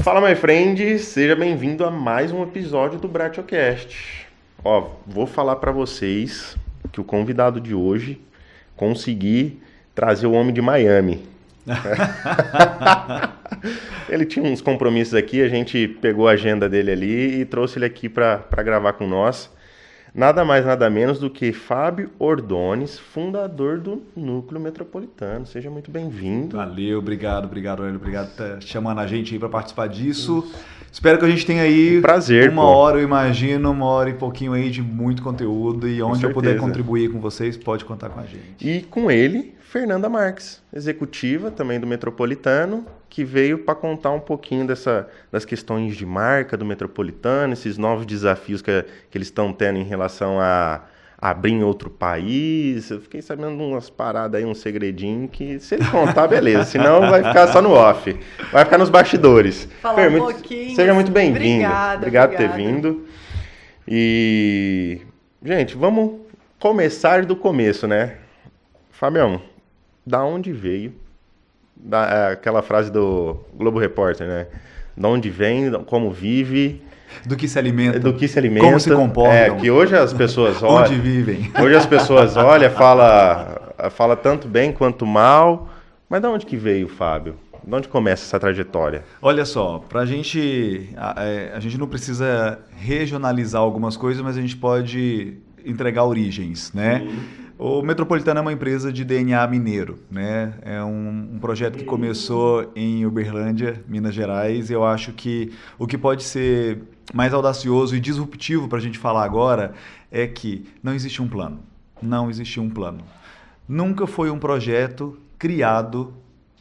Fala, my friend, seja bem-vindo a mais um episódio do Bratiocast. Ó, vou falar pra vocês que o convidado de hoje consegui trazer o homem de Miami. Ele tinha uns compromissos aqui, a gente pegou a agenda dele ali e trouxe ele aqui pra gravar com nós. Nada mais, nada menos do que Fábio Ordones, fundador do Núcleo Metropolitano. Seja muito bem-vindo. Valeu, obrigado, Aurélio. Obrigado por estar chamando a gente aí para participar disso. Espero que a gente tenha aí prazer, uma hora, eu imagino, uma hora e pouquinho aí de muito conteúdo. E onde eu puder contribuir com vocês, pode contar com a gente. E com ele, Fernanda Marques, executiva também do Metropolitano, que veio para contar um pouquinho das questões de marca do Metropolitano, esses novos desafios que eles estão tendo em relação a abrir em outro país. Eu fiquei sabendo umas paradas aí, um segredinho que se ele contar, beleza, senão vai ficar só no off, vai ficar nos bastidores. Falar um pouquinho. Seja muito bem-vindo. Obrigado por ter vindo. E, gente, vamos começar do começo, né? Fabião, da onde veio aquela frase do Globo Repórter, né? Da onde vem, como vive... Do que se alimenta. Como se comportam. Que hoje as pessoas olham... Onde vivem. Hoje as pessoas olham, fala tanto bem quanto mal. Mas da onde que veio, Fábio? De onde começa essa trajetória? Olha só, a gente não precisa regionalizar algumas coisas, mas a gente pode entregar origens, né? O Metropolitano é uma empresa de DNA mineiro, né? É um projeto que começou em Uberlândia, Minas Gerais. Eu acho que o que pode ser mais audacioso e disruptivo para a gente falar agora é que não existe um plano. Não existe um plano. Nunca foi um projeto criado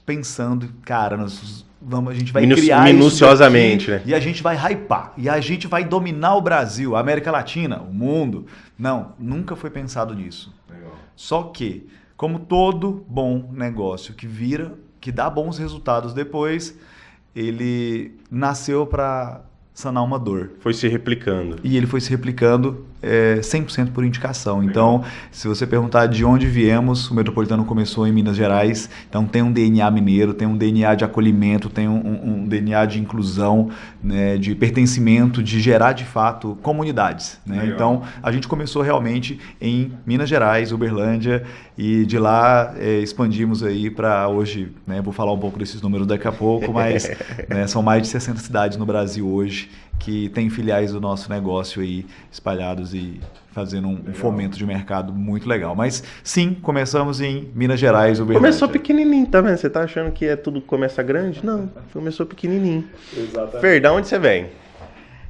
pensando, cara, a gente vai criar minuciosamente, isso daqui, né? E a gente vai hypar, e a gente vai dominar o Brasil, a América Latina, o mundo. Não, nunca foi pensado nisso. Legal. Só que, como todo bom negócio que dá bons resultados depois, ele nasceu para sanar uma dor. Foi se replicando. E ele foi se replicando 100% por indicação. Então, se você perguntar de onde viemos, o Metropolitano começou em Minas Gerais. Então, tem um DNA mineiro, tem um DNA de acolhimento, tem um DNA de inclusão, né, de pertencimento, de gerar, de fato, comunidades. Né? Então, a gente começou realmente em Minas Gerais, Uberlândia, e de lá expandimos aí para hoje, né, vou falar um pouco desses números daqui a pouco, mas né, são mais de 60 cidades no Brasil hoje que tem filiais do nosso negócio aí espalhados e fazendo um fomento de mercado muito legal. Mas sim, começamos em Minas Gerais, Uberlândia. Começou pequenininho, tá vendo? Você tá achando que tudo começa grande? Não, começou pequenininho. Exatamente. Fer, de onde você vem?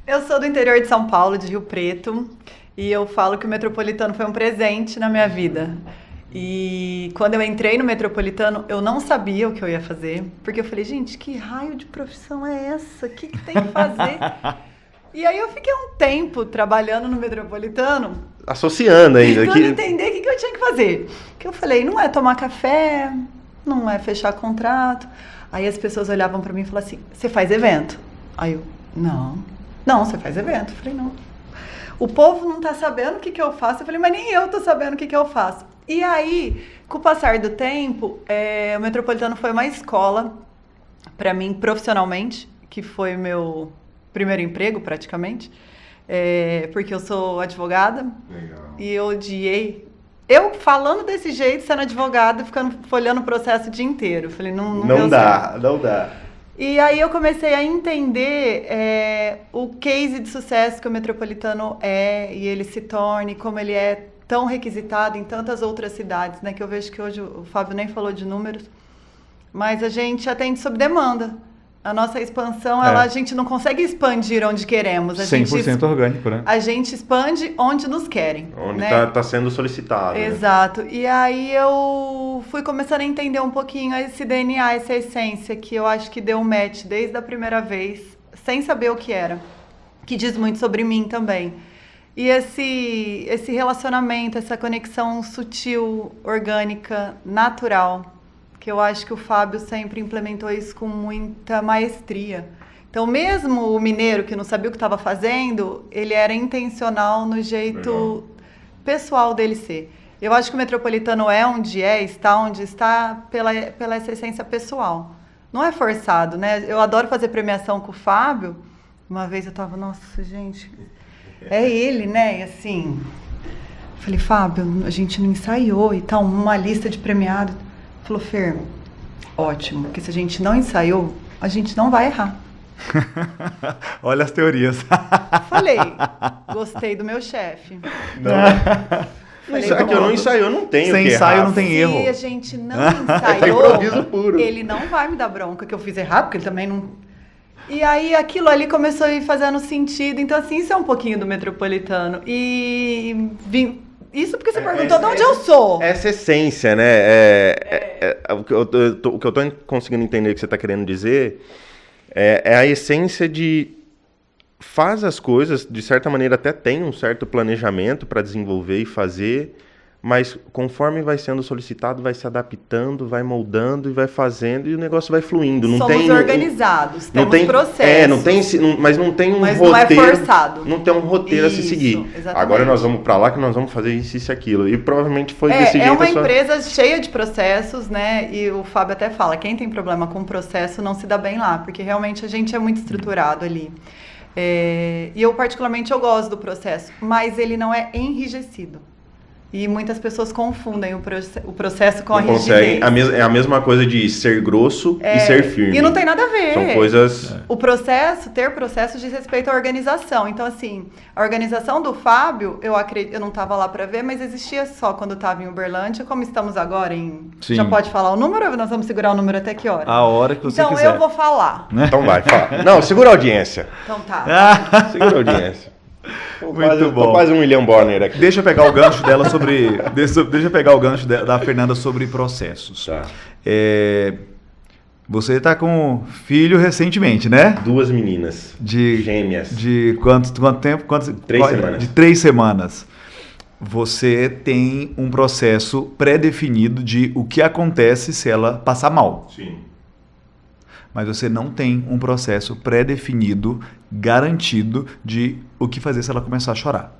Eu sou do interior de São Paulo, de Rio Preto, e eu falo que o Metropolitano foi um presente na minha vida. E quando eu entrei no Metropolitano, eu não sabia o que eu ia fazer, porque eu falei, gente, que raio de profissão é essa? O que tem que fazer? E aí eu fiquei um tempo trabalhando no Metropolitano, associando ainda. Tentando entender o que eu tinha que fazer. Que eu falei, não é tomar café, não é fechar contrato. Aí as pessoas olhavam pra mim e falavam assim, você faz evento? Aí eu, não, você faz evento. Eu falei, não. O povo não tá sabendo o que eu faço. Eu falei, mas nem eu tô sabendo o que eu faço. E aí, com o passar do tempo, o Metropolitano foi uma escola para mim profissionalmente, que foi meu primeiro emprego praticamente, porque eu sou advogada. Legal. E eu odiei. Eu falando desse jeito, sendo advogada, ficando folhando o processo o dia inteiro. Eu falei, não dá. E aí eu comecei a entender o case de sucesso que o Metropolitano e ele se torna, e como ele é tão requisitado em tantas outras cidades, né? Que eu vejo que hoje o Fábio nem falou de números, mas a gente atende sob demanda. A nossa expansão, a gente não consegue expandir onde queremos. 100% orgânico, né? A gente expande onde nos querem. Onde né? tá sendo solicitado. Exato. Né? E aí eu fui começando a entender um pouquinho esse DNA, essa essência, que eu acho que deu um match desde a primeira vez, sem saber o que era. Que diz muito sobre mim também. E esse relacionamento, essa conexão sutil, orgânica, natural, que eu acho que o Fábio sempre implementou isso com muita maestria. Então, mesmo o mineiro que não sabia o que estava fazendo, ele era intencional no jeito pessoal dele ser. Eu acho que o Metropolitano está onde está pela essa essência pessoal. não é forçado, né? Eu adoro fazer premiação com o Fábio. Uma vez eu tava, nossa, gente, é ele, né? E assim, falei, Fábio, a gente não ensaiou e tal, uma lista de premiado. Falou, Fer, ótimo, porque se a gente não ensaiou, a gente não vai errar. Olha as teorias. Falei, gostei do meu chefe. Falei, Que eu não ensaio, eu não tenho Sem que ensaio errar. não tem erro. Se a gente não É ensaiou, improviso puro. ele não vai me dar bronca que eu fiz errado, porque ele também não... E aí aquilo ali começou a ir fazendo ssentido. Então, assim, isso é um pouquinho do Metropolitano. E isso porque você perguntou de onde eu sou. Essa essência, né? O que eu tô conseguindo entender que você está querendo dizer é a essência de... Faz as coisas, de certa maneira até tem um certo planejamento para desenvolver e fazer, mas conforme vai sendo solicitado, vai se adaptando, vai moldando e vai fazendo e o negócio vai fluindo. Não Somos tem, organizados, não temos tem, processos. mas não tem um Mas roteiro. não é forçado. Não tem um roteiro a se Isso, seguir. exatamente. Agora nós vamos para lá que nós vamos fazer isso e aquilo. E provavelmente foi desse jeito. É uma a sua- empresa cheia de processos, né? E o Fábio até fala, quem tem problema com processo não se dá bem lá, porque realmente a gente é muito estruturado ali. E eu particularmente eu gosto do processo, mas ele não é enrijecido. E muitas pessoas confundem o processo com a Não conseguem. rigidez. É a mesma coisa de ser grosso e ser firme. E não tem nada a ver. São coisas... Ter processo diz respeito à organização. Então, assim, a organização do Fábio, eu não estava lá para ver, mas existia só quando estava em Uberlândia, como estamos agora em... Sim. Já pode falar o número ou nós vamos segurar o número até que hora? A hora que você então, quiser. eu vou falar. Então vai, fala. Não, segura a audiência. Então tá. Segura a audiência. Muito bom. Tô quase um William Bonner aqui. Deixa eu pegar o gancho dela sobre... Deixa eu pegar o gancho da Fernanda sobre processos. Tá. Você está com filho recentemente, né? 2 meninas. De Gêmeas. De quanto tempo? 3 semanas. De 3 semanas. Você tem um processo pré-definido de o que acontece se ela passar mal. Sim. Mas você não tem um processo pré-definido, garantido de o que fazer se ela começar a chorar.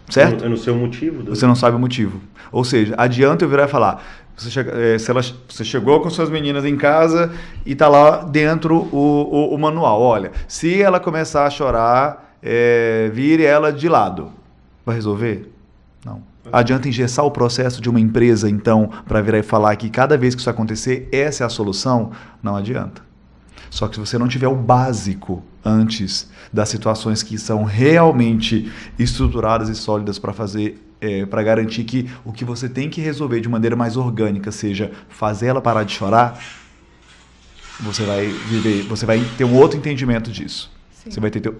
Certo? Eu não sei o motivo. Você não sabe o motivo. Ou seja, adianta eu virar e falar, você chegou com suas meninas em casa e está lá dentro o manual. Olha, se ela começar a chorar, vire ela de lado. Vai resolver? Não. Adianta engessar o processo de uma empresa, então, para virar e falar que cada vez que isso acontecer, essa é a solução? Não adianta. Só que se você não tiver o básico antes das situações que são realmente estruturadas e sólidas para fazer, para garantir que o que você tem que resolver de maneira mais orgânica seja fazer ela parar de chorar, você vai ter um outro entendimento disso. Sim.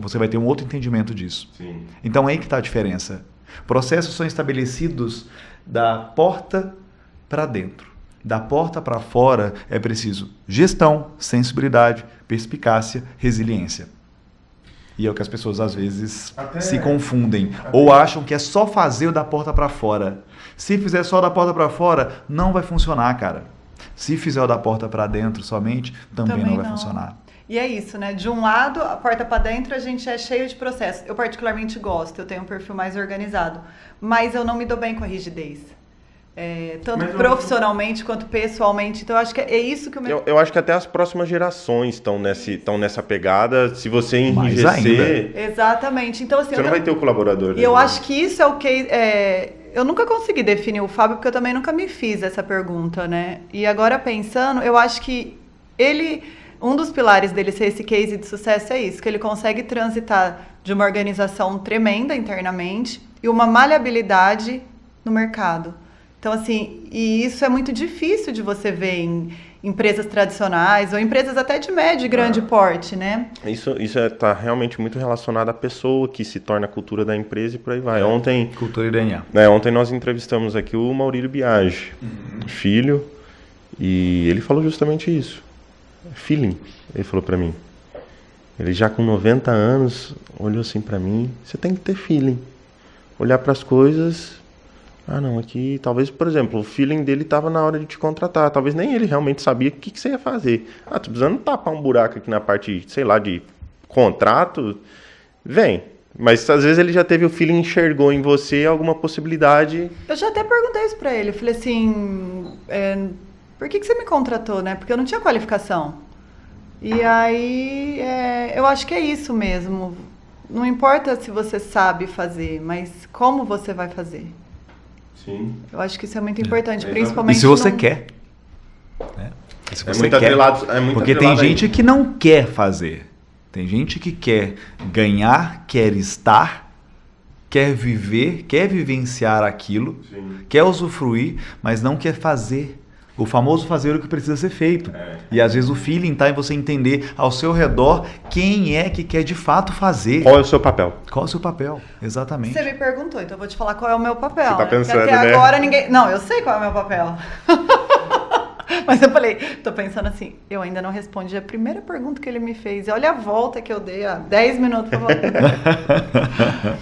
Você vai ter um outro entendimento disso. Sim. Então é aí que está a diferença. Processos são estabelecidos da porta para dentro. Da porta para fora é preciso gestão, sensibilidade, perspicácia, resiliência. E é o que as pessoas às vezes se confundem. Ou acham que é só fazer o da porta para fora. Se fizer só da porta para fora, não vai funcionar, cara. Se fizer o da porta para dentro somente, também não vai funcionar. E é isso, né? De um lado, a porta para dentro, a gente é cheio de processos. Eu particularmente gosto, eu tenho um perfil mais organizado. Mas eu não me dou bem com a rigidez. Tanto profissionalmente quanto pessoalmente. Então, eu acho que é isso que o meu... Eu acho que até as próximas gerações estão nessa pegada. Se você enrijecer... Exatamente. Então, assim, você não vai ter o colaborador. E eu acho que isso é o que... Eu nunca consegui definir o Fábio, porque eu também nunca me fiz essa pergunta, né? E agora pensando, eu acho que um dos pilares dele ser esse case de sucesso é isso, que ele consegue transitar de uma organização tremenda internamente e uma maleabilidade no mercado. Então, assim, e isso é muito difícil de você ver em empresas tradicionais ou empresas até de médio e grande porte, né? Isso está realmente muito relacionado à pessoa que se torna a cultura da empresa e por aí vai. Cultura e DNA. Ontem nós entrevistamos aqui o Maurílio Biagi, filho, e ele falou justamente isso. Feeling, ele falou pra mim. Ele já com 90 anos olhou assim pra mim, você tem que ter feeling. Olhar pras coisas, não, aqui talvez, por exemplo, o feeling dele tava na hora de te contratar, talvez nem ele realmente sabia o que você ia fazer. Tô precisando tapar um buraco aqui na parte, sei lá, de contrato, vem. Mas às vezes ele já teve o feeling, enxergou em você alguma possibilidade. Eu já até perguntei isso pra ele, eu falei assim... por que você me contratou, né? Porque eu não tinha qualificação. E aí, eu acho que é isso mesmo. Não importa se você sabe fazer, mas como você vai fazer. Sim. Eu acho que isso é muito importante, principalmente... E se você quer. Né? Se você muito quer. atrelado, Porque tem gente que não quer fazer. Tem gente que quer ganhar, quer estar, quer viver, quer vivenciar aquilo, Sim. quer usufruir, mas não quer fazer. O famoso fazer o que precisa ser feito. E às vezes o feeling está em você entender ao seu redor quem é que quer de fato fazer. Qual é o seu papel? Qual é o seu papel? Exatamente. Você me perguntou, então eu vou te falar qual é o meu papel. Você tá pensando, Porque até né? agora ninguém... Não, eu sei qual é o meu papel. Mas eu falei, tô pensando assim, eu ainda não respondi a primeira pergunta que ele me fez. E olha a volta que eu dei há 10 minutos pra voltar.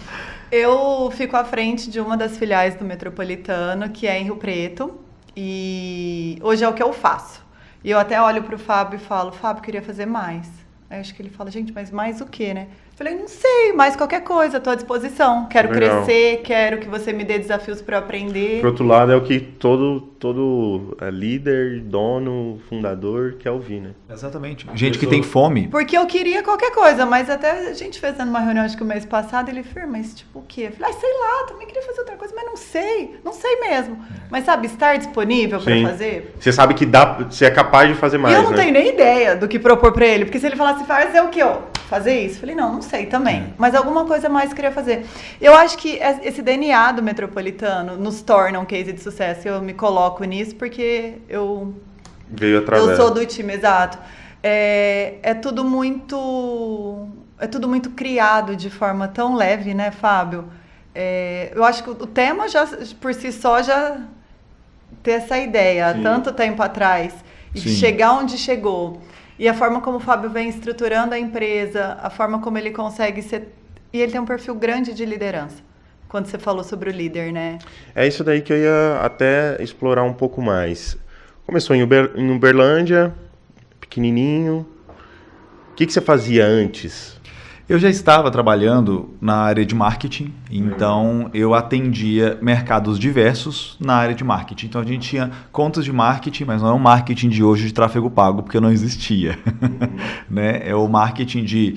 Eu fico à frente de uma das filiais do Metropolitano, que é em Rio Preto. E hoje é o que eu faço. E eu até olho pro Fábio e falo, Fábio, queria fazer mais. Aí eu acho que ele fala, gente, mas mais o quê, né? Eu falei, não sei, mais qualquer coisa, tô à disposição. Quero Legal. crescer, quero que você me dê desafios para eu aprender. Por outro lado, é o que todo líder, dono, fundador quer ouvir, né? Exatamente. Gente que tem fome. Porque eu queria qualquer coisa, mas até a gente fez numa reunião, acho que o mês passado, ele falou, mas tipo o quê? Eu falei, sei lá, também queria fazer outra coisa, mas não sei mesmo. Mas sabe, estar disponível para Sim. fazer. Você sabe que você é capaz de fazer mais, E eu não né? tenho nem ideia do que propor para ele, porque se ele falasse, fazer o quê? Fazer isso? Eu falei, não sei também. Mas alguma coisa mais queria fazer. Eu acho que esse DNA do Metropolitano nos torna um case de sucesso. Eu me coloco nisso porque Veio através. eu sou do time, exato. É tudo muito criado de forma tão leve, né, Fábio? Eu acho que o tema já, por si só, já ter essa ideia há Sim. tanto tempo atrás e de Sim. chegar onde chegou. E a forma como o Fábio vem estruturando a empresa, a forma como ele consegue ser... E ele tem um perfil grande de liderança. Quando você falou sobre o líder, né? É isso daí que eu ia até explorar um pouco mais. Começou em Uberlândia, pequenininho. O que você fazia antes? Eu já estava trabalhando na área de marketing, então eu atendia mercados diversos na área de marketing. Então a gente tinha contas de marketing, mas não é o marketing de hoje de tráfego pago, porque não existia. Né? É o marketing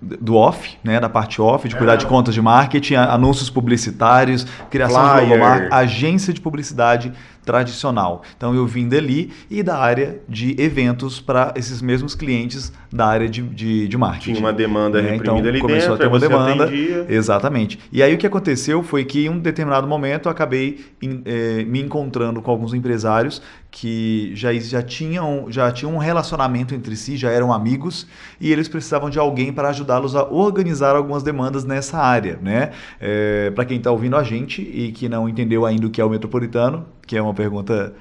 do off, né? Da parte off, de cuidar de contas de marketing, anúncios publicitários, criação de logomarca, agência de publicidade tradicional. Então eu vim dali e da área de eventos para esses mesmos clientes da área de marketing. Tinha uma demanda reprimida então, ali começou dentro, a ter uma você demanda. atendia. Exatamente. E aí o que aconteceu foi que em um determinado momento eu acabei me encontrando com alguns empresários que já tinham um relacionamento entre si, já eram amigos, e eles precisavam de alguém para ajudá-los a organizar algumas demandas nessa área, né? Para quem está ouvindo a gente e que não entendeu ainda o que é o Metropolitano, que é uma pergunta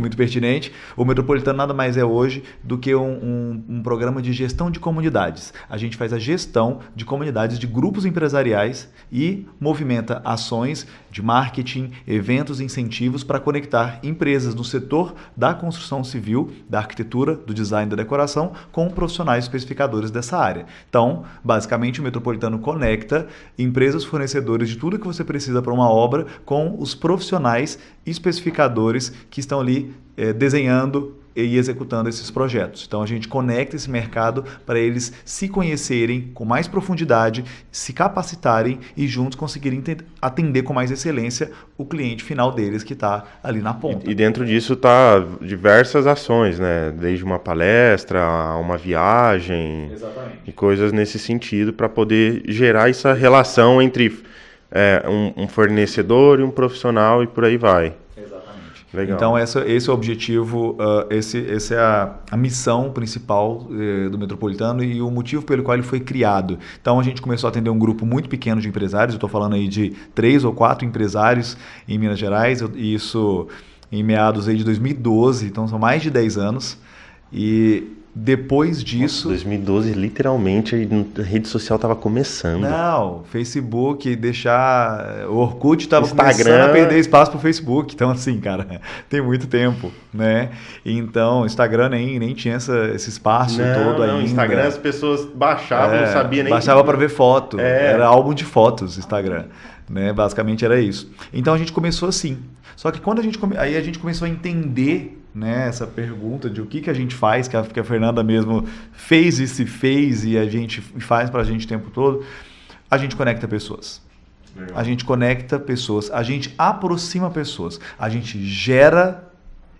muito pertinente. O Metropolitano nada mais é hoje do que um programa de gestão de comunidades. A gente faz a gestão de comunidades de grupos empresariais e movimenta ações de marketing, eventos e incentivos para conectar empresas no setor da construção civil, da arquitetura, do design, da decoração com profissionais especificadores dessa área. Então, basicamente, o Metropolitano conecta empresas fornecedoras de tudo que você precisa para uma obra com os profissionais especificadores que estão ali desenhando e executando esses projetos. Então a gente conecta esse mercado para eles se conhecerem com mais profundidade, se capacitarem e juntos conseguirem atender com mais excelência o cliente final deles que está ali na ponta. E dentro disso tá diversas ações, né? Desde uma palestra a uma viagem. Exatamente. E coisas nesse sentido para poder gerar essa relação entre um fornecedor e um profissional e por aí vai. Legal. Então esse é o objetivo, essa é a missão principal do Metropolitano e o motivo pelo qual ele foi criado. Então a gente começou a atender um grupo muito pequeno de empresários, eu estou falando aí de 3 ou 4 empresários em Minas Gerais, isso em meados aí de 2012, então são mais de 10 anos. E depois disso... 2012, literalmente, a rede social estava começando. Não, Facebook, o Orkut estava começando a perder espaço para o Facebook. Então, assim, cara, tem muito tempo, né? Então, Instagram nem tinha esse espaço todo ainda. Instagram as pessoas baixavam, não sabia nem... Baixava para ver foto, era álbum de fotos, Instagram. né? Basicamente era isso. Então a gente começou assim. Só que quando aí a gente começou a entender, né, essa pergunta de o que a gente faz, que a Fernanda mesmo fez e se fez e a gente faz pra gente o tempo todo, a gente conecta pessoas. Legal. A gente conecta pessoas, a gente aproxima pessoas, a gente gera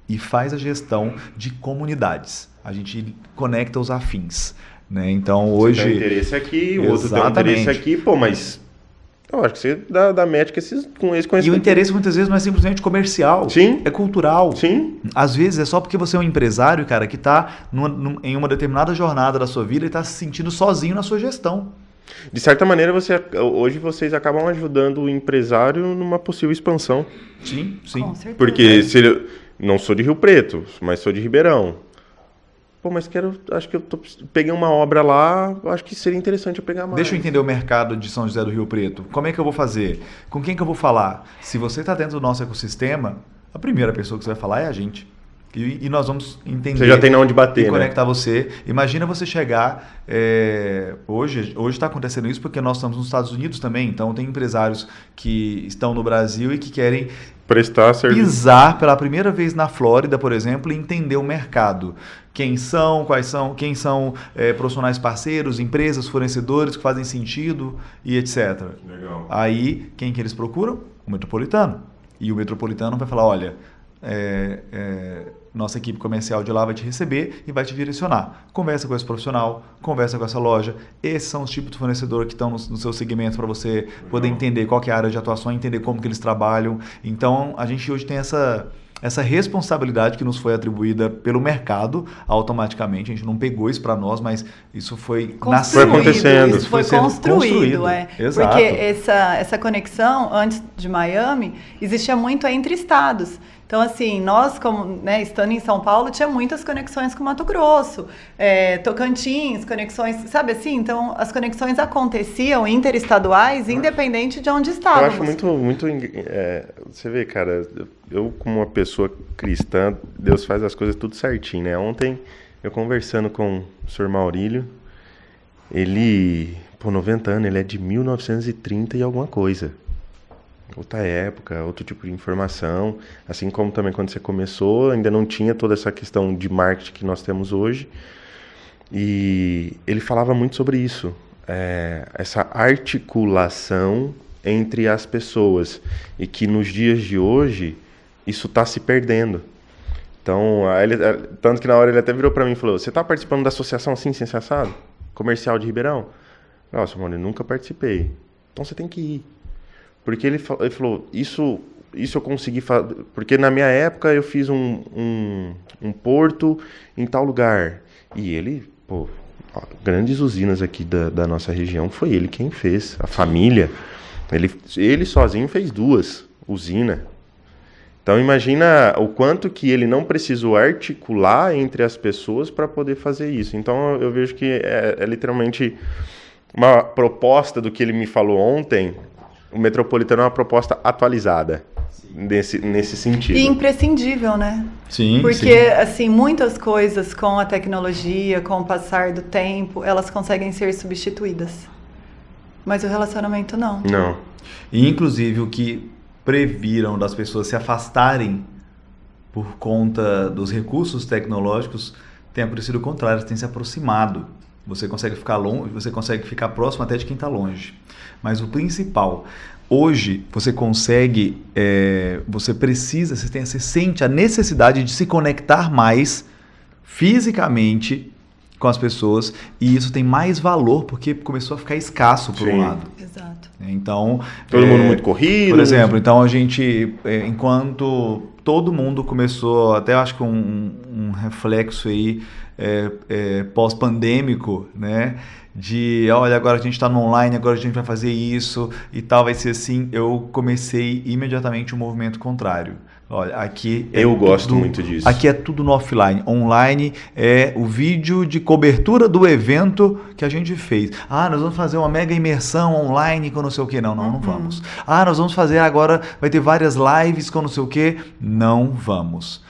e faz a gestão de comunidades. A gente conecta os afins, né? Então hoje... Você tem um interesse aqui, o outro tem um interesse aqui, pô, mas eu acho que você dá médica com esse conhecimento. E o interesse muitas vezes não é simplesmente comercial. Sim. É cultural. Sim. Às vezes é só porque você é um empresário, cara, que está em uma determinada jornada da sua vida e está se sentindo sozinho na sua gestão. De certa maneira, hoje vocês acabam ajudando o empresário numa possível expansão. Sim, sim. Com certeza. Porque não sou de Rio Preto, mas sou de Ribeirão. Pô, mas acho que peguei uma obra lá, acho que seria interessante eu pegar mais. Deixa eu entender o mercado de São José do Rio Preto. Como é que eu vou fazer? Com quem que eu vou falar? Se você está dentro do nosso ecossistema, a primeira pessoa que você vai falar é a gente. E nós vamos entender. Você já tem na onde bater, e conectar você. Imagina você chegar... Hoje está acontecendo isso porque nós estamos nos Estados Unidos também. Então, tem empresários que estão no Brasil e que querem prestar serviço. Pisar pela primeira vez na Flórida, por exemplo, e entender o mercado. Quem são profissionais parceiros, empresas, fornecedores que fazem sentido e etc. Legal. Aí, quem que eles procuram? O metropolitano. E o metropolitano vai falar, olha... nossa equipe comercial de lá vai te receber e vai te direcionar. Conversa com esse profissional, conversa com essa loja. Esses são os tipos de fornecedor que estão no seu segmento para você poder entender qual que é a área de atuação, entender como que eles trabalham. Então, a gente hoje tem essa responsabilidade que nos foi atribuída pelo mercado automaticamente. A gente não pegou isso para nós, mas isso foi acontecendo. Isso foi construído. Exato. Porque essa conexão, antes de Miami, existia muito entre estados. Então, assim, nós, como, né, estando em São Paulo, tinha muitas conexões com Mato Grosso, Tocantins, conexões, sabe assim? Então, as conexões aconteciam interestaduais, independente de onde estávamos. Eu acho muito você vê, cara, eu como uma pessoa cristã, Deus faz as coisas tudo certinho, né? Ontem, eu conversando com o senhor Maurílio, ele, 90 anos, ele é de 1930 e alguma coisa. Outra época, outro tipo de informação, assim como também quando você começou, ainda não tinha toda essa questão de marketing que nós temos hoje, e ele falava muito sobre isso, essa articulação entre as pessoas, e que nos dias de hoje, isso está se perdendo. Então, tanto que na hora ele até virou para mim e falou, você está participando da associação assim, sem assado? Comercial de Ribeirão? Nossa, mano, eu nunca participei. Então você tem que ir. Porque ele falou, isso eu consegui fazer, porque na minha época eu fiz um porto em tal lugar. E ele, grandes usinas aqui da nossa região, foi ele quem fez. A família, ele sozinho fez 2 usinas. Então imagina o quanto que ele não precisou articular entre as pessoas para poder fazer isso. Então eu vejo que é literalmente uma proposta do que ele me falou ontem. O Metropolitano é uma proposta atualizada nesse sentido. E imprescindível, né? Sim. Porque, assim, muitas coisas com a tecnologia, com o passar do tempo, elas conseguem ser substituídas. Mas o relacionamento não. Não. E, inclusive, o que previram das pessoas se afastarem por conta dos recursos tecnológicos tem acontecido o contrário, tem se aproximado. Você consegue ficar longe, você consegue ficar próximo até de quem está longe. Mas o principal, hoje você consegue, você sente a necessidade de se conectar mais fisicamente com as pessoas, e isso tem mais valor porque começou a ficar escasso por um lado. Exato. Então, todo mundo muito corrido. Por exemplo, então a gente, enquanto todo mundo começou, até acho que um reflexo aí pós-pandêmico, né? De, olha, agora a gente está no online, agora a gente vai fazer isso e tal, vai ser assim. Eu comecei imediatamente um movimento contrário. Olha, aqui eu gosto muito disso. Aqui é tudo no offline. Online é o vídeo de cobertura do evento que a gente fez. Nós vamos fazer uma mega imersão online com não sei o que. Não vamos. Nós vamos fazer agora, vai ter várias lives com não sei o que. Não vamos.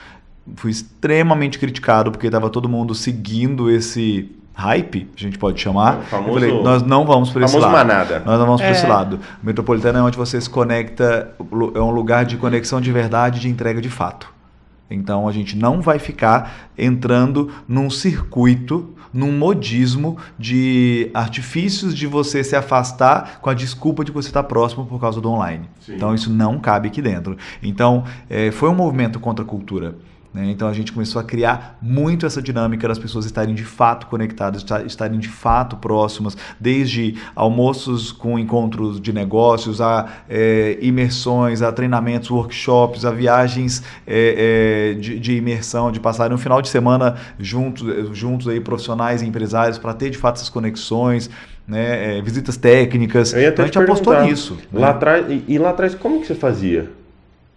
Fui extremamente criticado porque estava todo mundo seguindo esse hype, a gente pode chamar. Famoso, eu falei, nós não vamos por esse lado. manada. Nós não vamos por esse lado. O Metropolitano é onde você se conecta, é um lugar de conexão de verdade, de entrega de fato. Então a gente não vai ficar entrando num circuito, num modismo de artifícios de você se afastar com a desculpa de você estar próximo por causa do online. Sim. Então isso não cabe aqui dentro. Então foi um movimento contra a cultura. Né? Então a gente começou a criar muito essa dinâmica das pessoas estarem de fato conectadas, estarem de fato próximas, desde almoços com encontros de negócios, a imersões, a treinamentos, workshops, a viagens de imersão, de passar um final de semana juntos aí, profissionais e empresários, para ter de fato essas conexões. Né, visitas técnicas. Então a gente apostou nisso. Lá atrás, como que você fazia?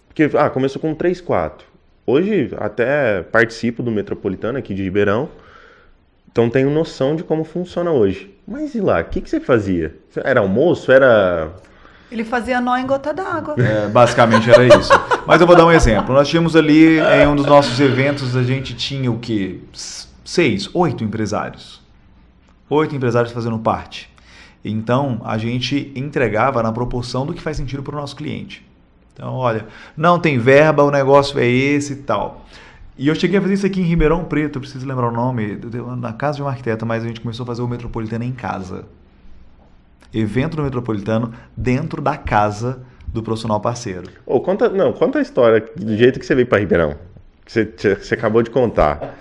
Porque começou com 3, 4. Hoje até participo do Metropolitano aqui de Ribeirão, então tenho noção de como funciona hoje. Mas e lá, o que você fazia? Era almoço? Ele fazia nó em gota d'água. Basicamente era isso. Mas eu vou dar um exemplo. Nós tínhamos ali, em um dos nossos eventos, a gente tinha o quê? 6, 8 empresários. 8 empresários fazendo parte. Então, a gente entregava na proporção do que faz sentido para o nosso cliente. Então, olha, não tem verba, o negócio é esse e tal. E eu cheguei a fazer isso aqui em Ribeirão Preto, eu preciso lembrar o nome, na casa de um arquiteto, mas a gente começou a fazer o Metropolitano em casa. Evento do Metropolitano dentro da casa do profissional parceiro. Conta a história do jeito que você veio para Ribeirão, que você acabou de contar.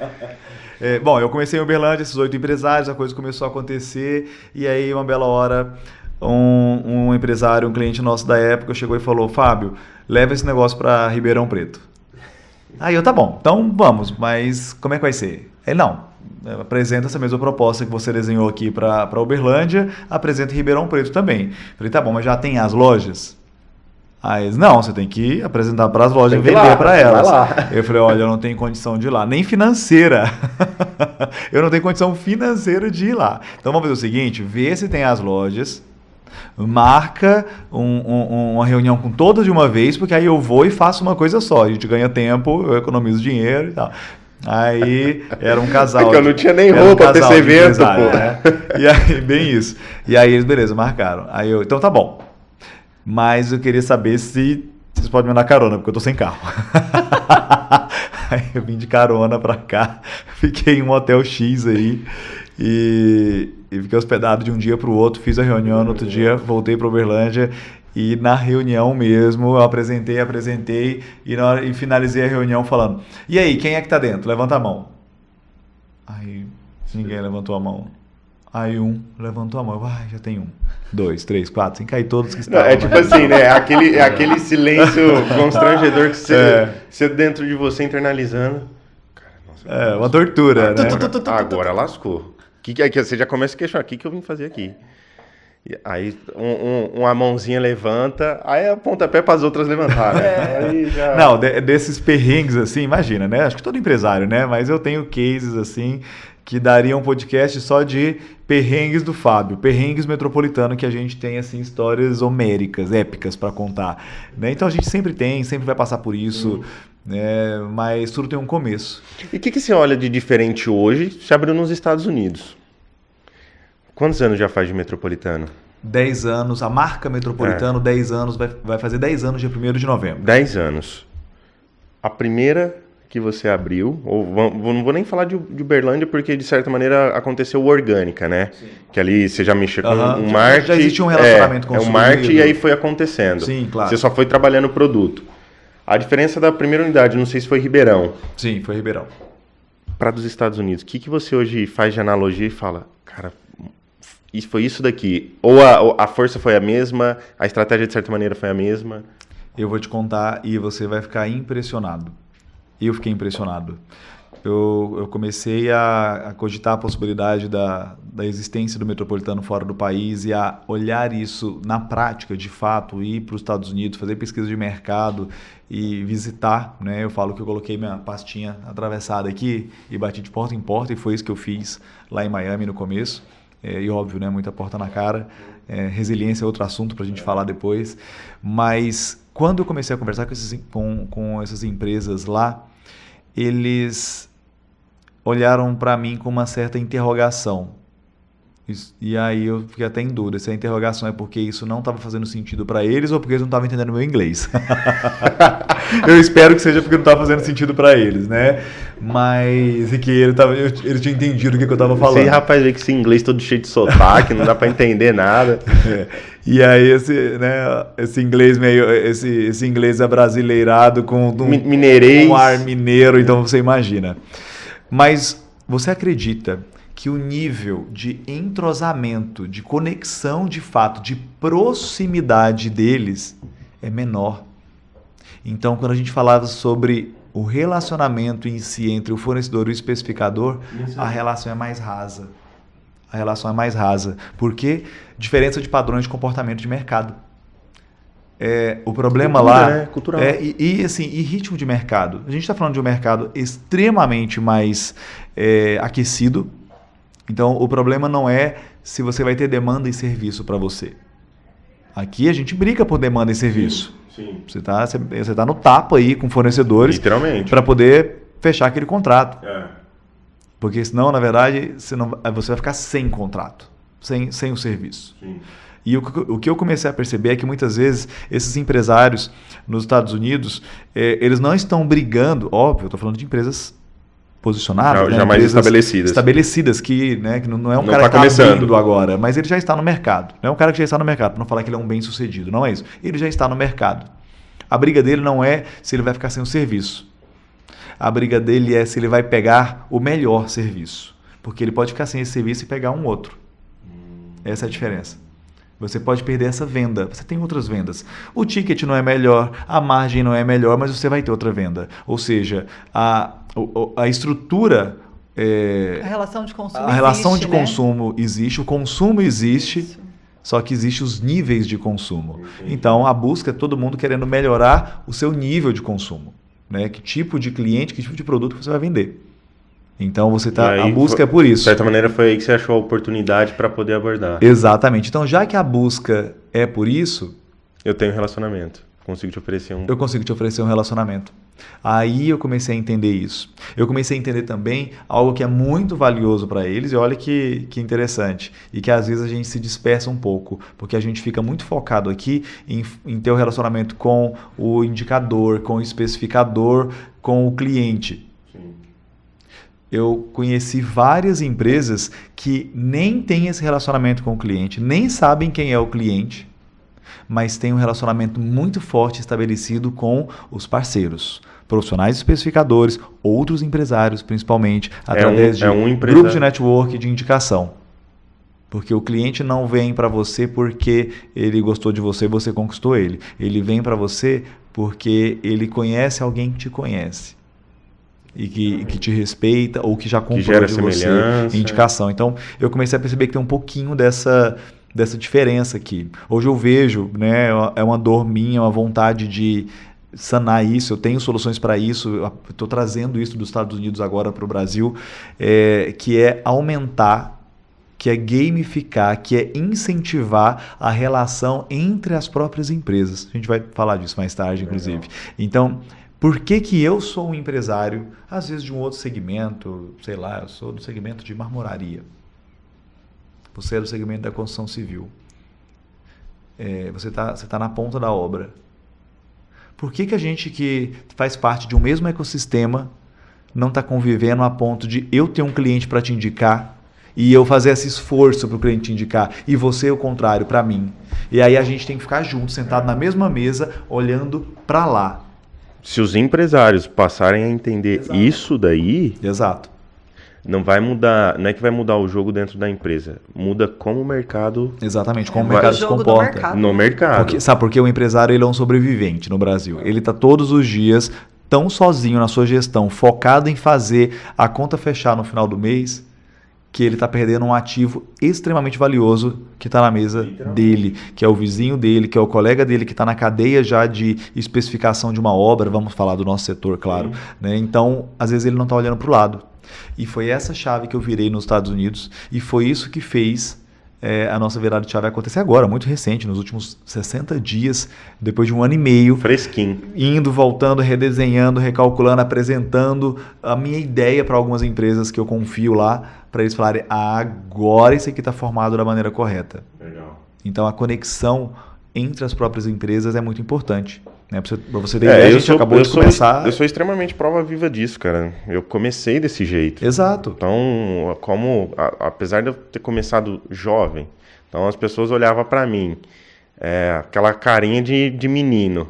Bom, eu comecei em Uberlândia, esses 8 empresários, a coisa começou a acontecer, e aí uma bela hora um empresário, um cliente nosso da época chegou e falou: Fábio, leva esse negócio para Ribeirão Preto. Aí eu, tá bom, então vamos, mas como é que vai ser? Ele, não, apresenta essa mesma proposta que você desenhou aqui para Uberlândia, apresenta em Ribeirão Preto também. Falei, tá bom, mas já tem as lojas? Aí, não, você tem que apresentar para as lojas e vender para elas. Eu falei, olha, eu não tenho condição de ir lá, nem financeira. Eu não tenho condição financeira de ir lá. Então vamos fazer o seguinte, vê se tem as lojas, marca uma reunião com todas de uma vez, porque aí eu vou e faço uma coisa só. A gente ganha tempo, eu economizo dinheiro e tal. Aí era um casal. Porque eu não tinha nem roupa para ter esse evento, pô. Né? E aí, bem isso. E aí eles, beleza, marcaram. Aí eu, então tá bom. Mas eu queria saber se vocês podem me dar carona, porque eu tô sem carro. Aí eu vim de carona pra cá, fiquei em um hotel X aí e fiquei hospedado de um dia pro outro, fiz a reunião, no outro dia voltei pra Uberlândia e na reunião mesmo eu apresentei e finalizei a reunião falando: e aí, quem é que tá dentro? Levanta a mão. Aí ninguém levantou a mão. Aí um levantou a mão, já tem 1, 2, 3, 4, sem cair todos que estavam. É tipo assim, né? Aquele silêncio constrangedor que você dentro de você internalizando. Cara, nossa, uma tortura, né? Agora lascou. Que você já começa a questionar, o que eu vim fazer aqui? E aí uma mãozinha levanta, aí é pontapé para as outras levantarem. Aí já... Não, desses perrengues assim, imagina, né? Acho que todo empresário, né? Mas eu tenho cases assim que daria um podcast só de perrengues do Fábio, perrengues metropolitano, que a gente tem assim histórias homéricas, épicas para contar, né? Então a gente sempre vai passar por isso, né? Mas tudo tem um começo. E o que você olha de diferente hoje? Se abriu nos Estados Unidos. Quantos anos já faz de Metropolitano? 10 anos, a marca Metropolitano, 10 anos, vai fazer 10 anos dia 1º de novembro. 10 anos. A primeira que você abriu, não vou nem falar de Uberlândia, porque de certa maneira aconteceu orgânica, né? Sim. Que ali você já mexeu com um marketing. Já existe um relacionamento com o marketing e aí foi acontecendo. Sim, claro. Você só foi trabalhando o produto. A diferença da primeira unidade, não sei se foi Ribeirão. Sim, foi Ribeirão. Para dos Estados Unidos, o que você hoje faz de analogia e fala, cara, foi isso daqui? Ou a força foi a mesma, a estratégia de certa maneira foi a mesma? Eu vou te contar e você vai ficar impressionado. Eu fiquei impressionado. Eu comecei a cogitar a possibilidade da existência do metropolitano fora do país e a olhar isso na prática, de fato, ir para os Estados Unidos, fazer pesquisa de mercado e visitar, né? Eu falo que eu coloquei minha pastinha atravessada aqui e bati de porta em porta, e foi isso que eu fiz lá em Miami no começo. E óbvio, né? Muita porta na cara. Resiliência é outro assunto para a gente falar depois. Mas quando eu comecei a conversar com essas empresas lá, eles olharam para mim com uma certa interrogação. E aí eu fiquei até em dúvida se a interrogação é porque isso não estava fazendo sentido para eles ou porque eles não estavam entendendo meu inglês. Eu espero que seja porque não estava fazendo sentido para eles, né? Mas e que eles tinham entendido o que eu estava falando. Esse rapaz vê que esse inglês todo cheio de sotaque, não dá para entender nada. E aí esse inglês abrasileirado com mineirês, um ar mineiro, então você imagina. Mas você acredita que o nível de entrosamento, de conexão de fato, de proximidade deles é menor? Então, quando a gente falava sobre o relacionamento em si entre o fornecedor e o especificador, a relação é mais rasa. A relação é mais rasa. Porque diferença de padrões de comportamento de mercado. O problema cultura, lá né? Cultural. E ritmo de mercado. A gente está falando de um mercado extremamente mais aquecido. Então, o problema não é se você vai ter demanda e serviço para você. Aqui a gente briga por demanda e serviço. Sim. Você tá no tapa aí com fornecedores para poder fechar aquele contrato. Porque senão, na verdade, você vai ficar sem contrato, sem o serviço. Sim. E o que eu comecei a perceber é que muitas vezes esses empresários nos Estados Unidos, eles não estão brigando, óbvio, eu estou falando de empresas posicionadas, já mais estabelecidas que não é um não cara tá que está começando abrindo agora, mas ele já está no mercado. Não é um cara que já está no mercado, para não falar que ele é um bem-sucedido, não é isso. Ele já está no mercado. A briga dele não é se ele vai ficar sem o serviço. A briga dele é se ele vai pegar o melhor serviço. Porque ele pode ficar sem esse serviço e pegar um outro. Essa é a diferença. Você pode perder essa venda. Você tem outras vendas. O ticket não é melhor, a margem não é melhor, mas você vai ter outra venda. Ou seja, a estrutura... a relação de consumo existe. A relação de né? consumo existe, o consumo existe, isso. Só que existem os níveis de consumo. Então, a busca é todo mundo querendo melhorar o seu nível de consumo. Né? Que tipo de cliente, que tipo de produto você vai vender. Então, a busca é por isso. De certa maneira, foi aí que você achou a oportunidade para poder abordar. Exatamente. Então, já que a busca é por isso... Eu tenho relacionamento. Consigo te oferecer um... Eu consigo te oferecer um relacionamento. Aí eu comecei a entender isso. Eu comecei a entender também algo que é muito valioso para eles, e olha que interessante, e que às vezes a gente se dispersa um pouco, porque a gente fica muito focado aqui em ter o relacionamento com o indicador, com o especificador, com o cliente. Sim. Eu conheci várias empresas que nem têm esse relacionamento com o cliente, nem sabem quem é o cliente, mas tem um relacionamento muito forte estabelecido com os parceiros, profissionais especificadores, outros empresários, principalmente, através de grupos de network de indicação. Porque o cliente não vem para você porque ele gostou de você e você conquistou ele. Ele vem para você porque ele conhece alguém que te conhece. E que te respeita ou que já comprou de você indicação. Então, eu comecei a perceber que tem um pouquinho dessa diferença aqui. Hoje eu vejo, né, é uma dor minha, uma vontade de sanar isso, eu tenho soluções para isso, estou trazendo isso dos Estados Unidos agora para o Brasil, que é aumentar, que é gamificar, que é incentivar a relação entre as próprias empresas. A gente vai falar disso mais tarde, inclusive. Então, por que eu sou um empresário, às vezes de um outro segmento, sei lá, eu sou do segmento de marmoraria. Você é do segmento da construção civil. Você tá na ponta da obra. Por que a gente que faz parte de um mesmo ecossistema não está convivendo a ponto de eu ter um cliente para te indicar e eu fazer esse esforço para o cliente te indicar e você o contrário para mim? E aí a gente tem que ficar junto, sentado na mesma mesa, olhando para lá. Se os empresários passarem a entender isso daí... Exato. Não vai mudar, não é que vai mudar o jogo dentro da empresa, muda como o mercado... Exatamente, como o mercado se comporta. No mercado. Sabe por quê? O empresário ele é um sobrevivente no Brasil. Ele está todos os dias tão sozinho na sua gestão, focado em fazer a conta fechar no final do mês, que ele está perdendo um ativo extremamente valioso que está na mesa dele, que é o vizinho dele, que é o colega dele, que está na cadeia já de especificação de uma obra, vamos falar do nosso setor, claro. Né? Então, às vezes ele não está olhando para o lado. E foi essa chave que eu virei nos Estados Unidos e foi isso que fez a nossa virada de chave vai acontecer agora, muito recente, nos últimos 60 dias, depois de 1 ano e meio. Fresquinho. Indo, voltando, redesenhando, recalculando, apresentando a minha ideia para algumas empresas que eu confio lá, para eles falarem, agora isso aqui está formado da maneira correta. Legal. Então a conexão entre as próprias empresas é muito importante. Né? Para você ter ideia, a gente acabou de começar... Eu sou extremamente prova viva disso, cara. Eu comecei desse jeito. Exato. Então, apesar de eu ter começado jovem, então as pessoas olhavam para mim, aquela carinha de menino,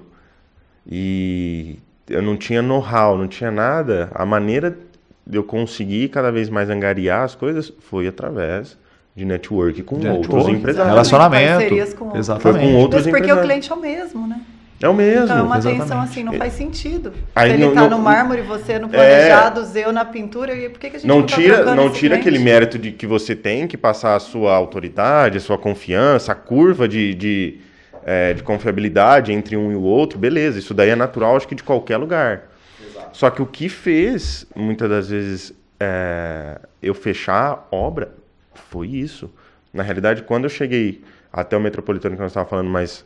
e eu não tinha know-how, não tinha nada. A maneira de eu conseguir cada vez mais angariar as coisas foi através de network com outros empresários. Relacionamento. Parcerias com outros. Exatamente. Foi com outros Mas porque empresários. o cliente é o mesmo, né? É o mesmo. Então é uma exatamente. atenção assim, não faz sentido. Aí Se ele não- tá no mármore, você no planejado, eu na pintura, e por que a gente não tá trocando Não esse tira cliente? aquele mérito de que você tem que passar a sua autoridade, a sua confiança, a curva de confiabilidade entre um e o outro, beleza, isso daí é natural, acho que de qualquer lugar. Exato. Só que o que fez, muitas das vezes, eu fechar a obra, foi isso. Na realidade, quando eu cheguei até o Metropolitano, que nós estávamos falando mais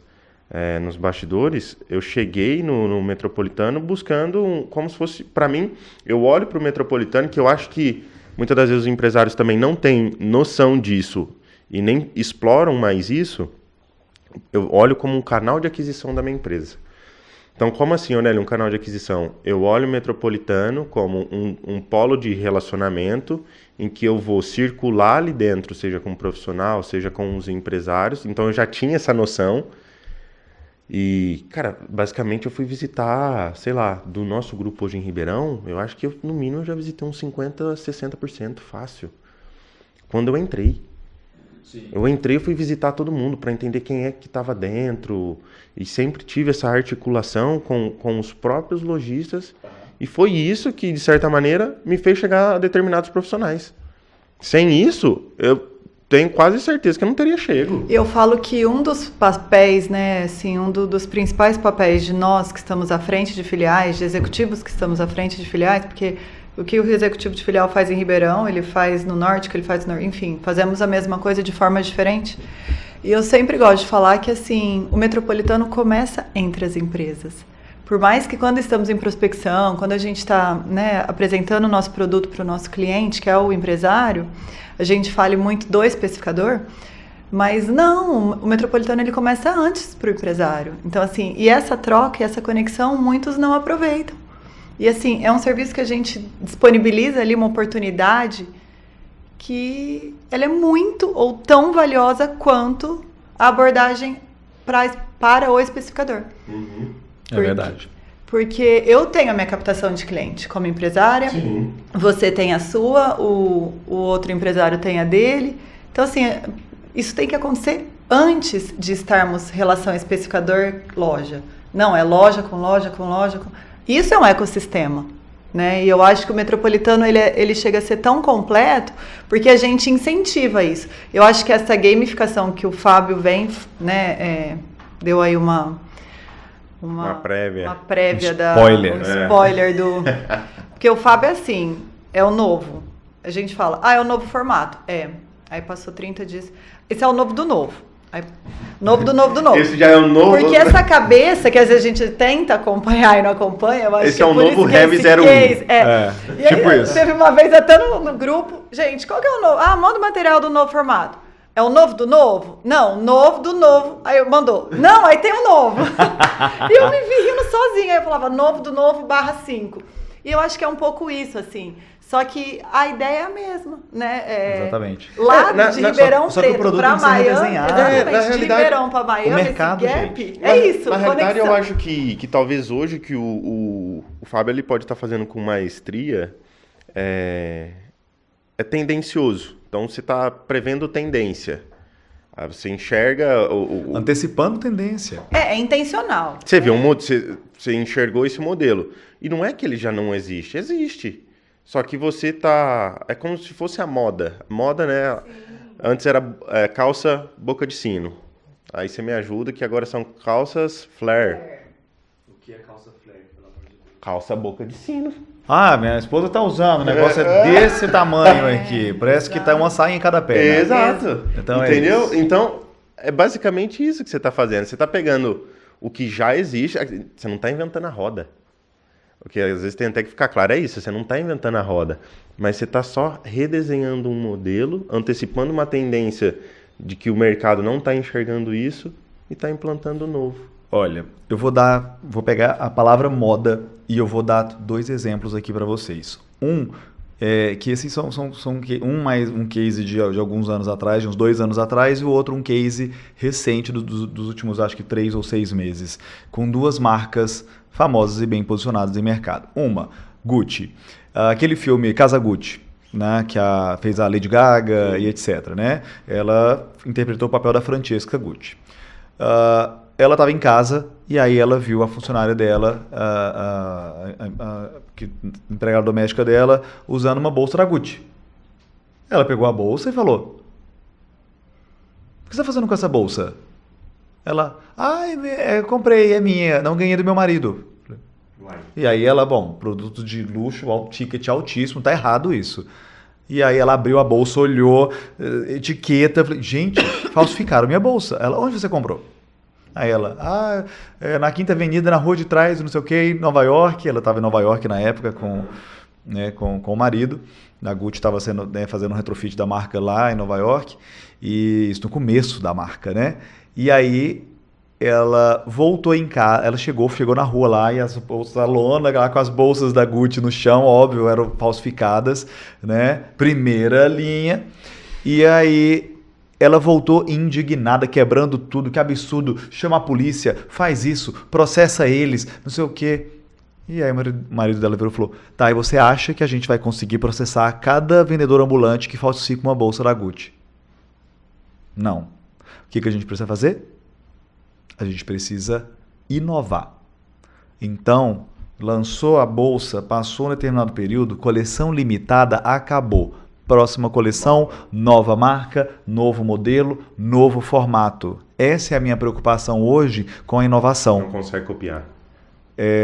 nos bastidores, eu cheguei no Metropolitano buscando, como se fosse, para mim, eu olho para o Metropolitano, que eu acho que muitas das vezes os empresários também não têm noção disso e nem exploram mais isso, eu olho como um canal de aquisição da minha empresa. Então, como assim, Aurélio, um canal de aquisição? Eu olho o Metropolitano como um polo de relacionamento em que eu vou circular ali dentro, seja com o profissional, seja com os empresários. Então, eu já tinha essa noção. E, cara, basicamente eu fui visitar, sei lá, do nosso grupo hoje em Ribeirão, eu acho que no mínimo eu já visitei uns 50%, 60% fácil. Quando eu entrei. Sim. Eu fui visitar todo mundo para entender quem é que estava dentro. E sempre tive essa articulação com os próprios lojistas. E foi isso que, de certa maneira, me fez chegar a determinados profissionais. Sem isso, eu tenho quase certeza que eu não teria chego. Eu falo que um dos papéis, né, assim, dos principais papéis de nós que estamos à frente de filiais, de executivos que estamos à frente de filiais, porque o que o executivo de filial faz em Ribeirão, ele faz no Norte, que ele faz no... Enfim, fazemos a mesma coisa de forma diferente. E eu sempre gosto de falar que, assim, o Metropolitano começa entre as empresas. Por mais que quando estamos em prospecção, quando a gente está, né, apresentando o nosso produto para o nosso cliente, que é o empresário, a gente fale muito do especificador, mas não, o Metropolitano ele começa antes para o empresário. Então, assim, e essa troca e essa conexão, muitos não aproveitam. E, assim, é um serviço que a gente disponibiliza ali uma oportunidade que ela é muito ou tão valiosa quanto a abordagem para o especificador. É verdade. Porque eu tenho a minha captação de cliente como empresária, Sim. você tem a sua, o outro empresário tem a dele. Então, assim, isso tem que acontecer antes de estarmos relação especificador-loja. Não, é loja com loja com loja. Isso é um ecossistema, né? E eu acho que o Metropolitano ele chega a ser tão completo porque a gente incentiva isso. Eu acho que essa gamificação que o Fábio vem, né, deu aí uma prévia Spoiler. um spoiler do... Porque o Fábio é assim, é o novo. A gente fala, é o novo formato. Aí passou 30 dias. Esse é o novo do novo. Aí, novo do novo do novo. Esse já é o novo... Porque essa cabeça que às vezes a gente tenta acompanhar e não acompanha, eu acho Esse que é o por novo isso que Heavy esse 01. case, E aí, tipo isso. teve uma vez até no grupo, gente, qual que é o novo? Manda o material do novo formato. É o novo do novo? Não, novo do novo. Aí eu mandou. Não, aí tem o novo. E eu me vi rindo sozinha. Aí eu falava novo do novo /5. E eu acho que é um pouco isso, assim. Só que a ideia é a mesma, né? Exatamente. Lá de Ribeirão só que o Preto produto para tem que ser Miami, redesenhado. exatamente, Na de realidade, Ribeirão para Miami, o mercado, esse gap, gente. é isso, Na realidade, conexão. eu acho que talvez hoje que o Fábio ele pode estar fazendo com maestria é tendencioso. Então, você está prevendo tendência. Aí você enxerga Antecipando tendência. É intencional. Você vê você enxergou esse modelo. E não é que ele já não existe. Existe. Só que você tá... É como se fosse a moda. Moda, né? Sim. Antes era calça boca de sino. Aí você me ajuda que agora são calças flare. O que é calça flare, pelo amor de Deus? Calça boca de sino. Ah, minha esposa tá usando, o negócio é desse tamanho aqui. Parece que tá uma saia em cada perna. Exato. Então entendeu? Então, é basicamente isso que você está fazendo. Você está pegando o que já existe, você não está inventando a roda. O que às vezes tem até que ficar claro é isso, você não está inventando a roda, mas você está só redesenhando um modelo, antecipando uma tendência de que o mercado não está enxergando isso e está implantando novo. Olha, eu vou pegar a palavra moda e eu vou dar 2 exemplos aqui para vocês. Que esses são um case de alguns anos atrás, de uns 2 anos atrás, e o outro um case recente dos últimos, acho que 3 ou 6 meses, com 2 marcas famosas e bem posicionadas em mercado. Uma, Gucci. Aquele filme Casa Gucci, né, que fez a Lady Gaga e etc. Né? Ela interpretou o papel da Francesca Gucci. Ela estava em casa e aí ela viu a funcionária dela, empregada doméstica dela, usando uma bolsa da Gucci. Ela pegou a bolsa e falou: "O que você está fazendo com essa bolsa?" Ela: comprei, é minha, não ganhei do meu marido. E aí ela, produto de luxo, ticket altíssimo, tá errado isso. E aí ela abriu a bolsa, olhou, etiqueta, falei: "Gente, falsificaram minha bolsa." Ela: "Onde você comprou?" Aí ela: na Quinta Avenida, na rua de trás, não sei o que, em Nova York. Ela estava em Nova York na época com o marido. A Gucci estava fazendo um retrofit da marca lá em Nova York. E isso no começo da marca, né? E aí ela voltou em casa, ela chegou na rua lá e as bolsas, a lona lá com as bolsas da Gucci no chão, óbvio, eram falsificadas, né? Primeira linha. E aí ela voltou indignada, quebrando tudo, que absurdo, chama a polícia, faz isso, processa eles, não sei o quê. E aí o marido dela virou e falou: "Tá, e você acha que a gente vai conseguir processar cada vendedor ambulante que falsifica uma bolsa da Gucci?" Não. O que a gente precisa fazer? A gente precisa inovar. Então, lançou a bolsa, passou um determinado período, coleção limitada, acabou. Próxima coleção, nova marca, novo modelo, novo formato. Essa é a minha preocupação hoje com a inovação. Não consegue copiar.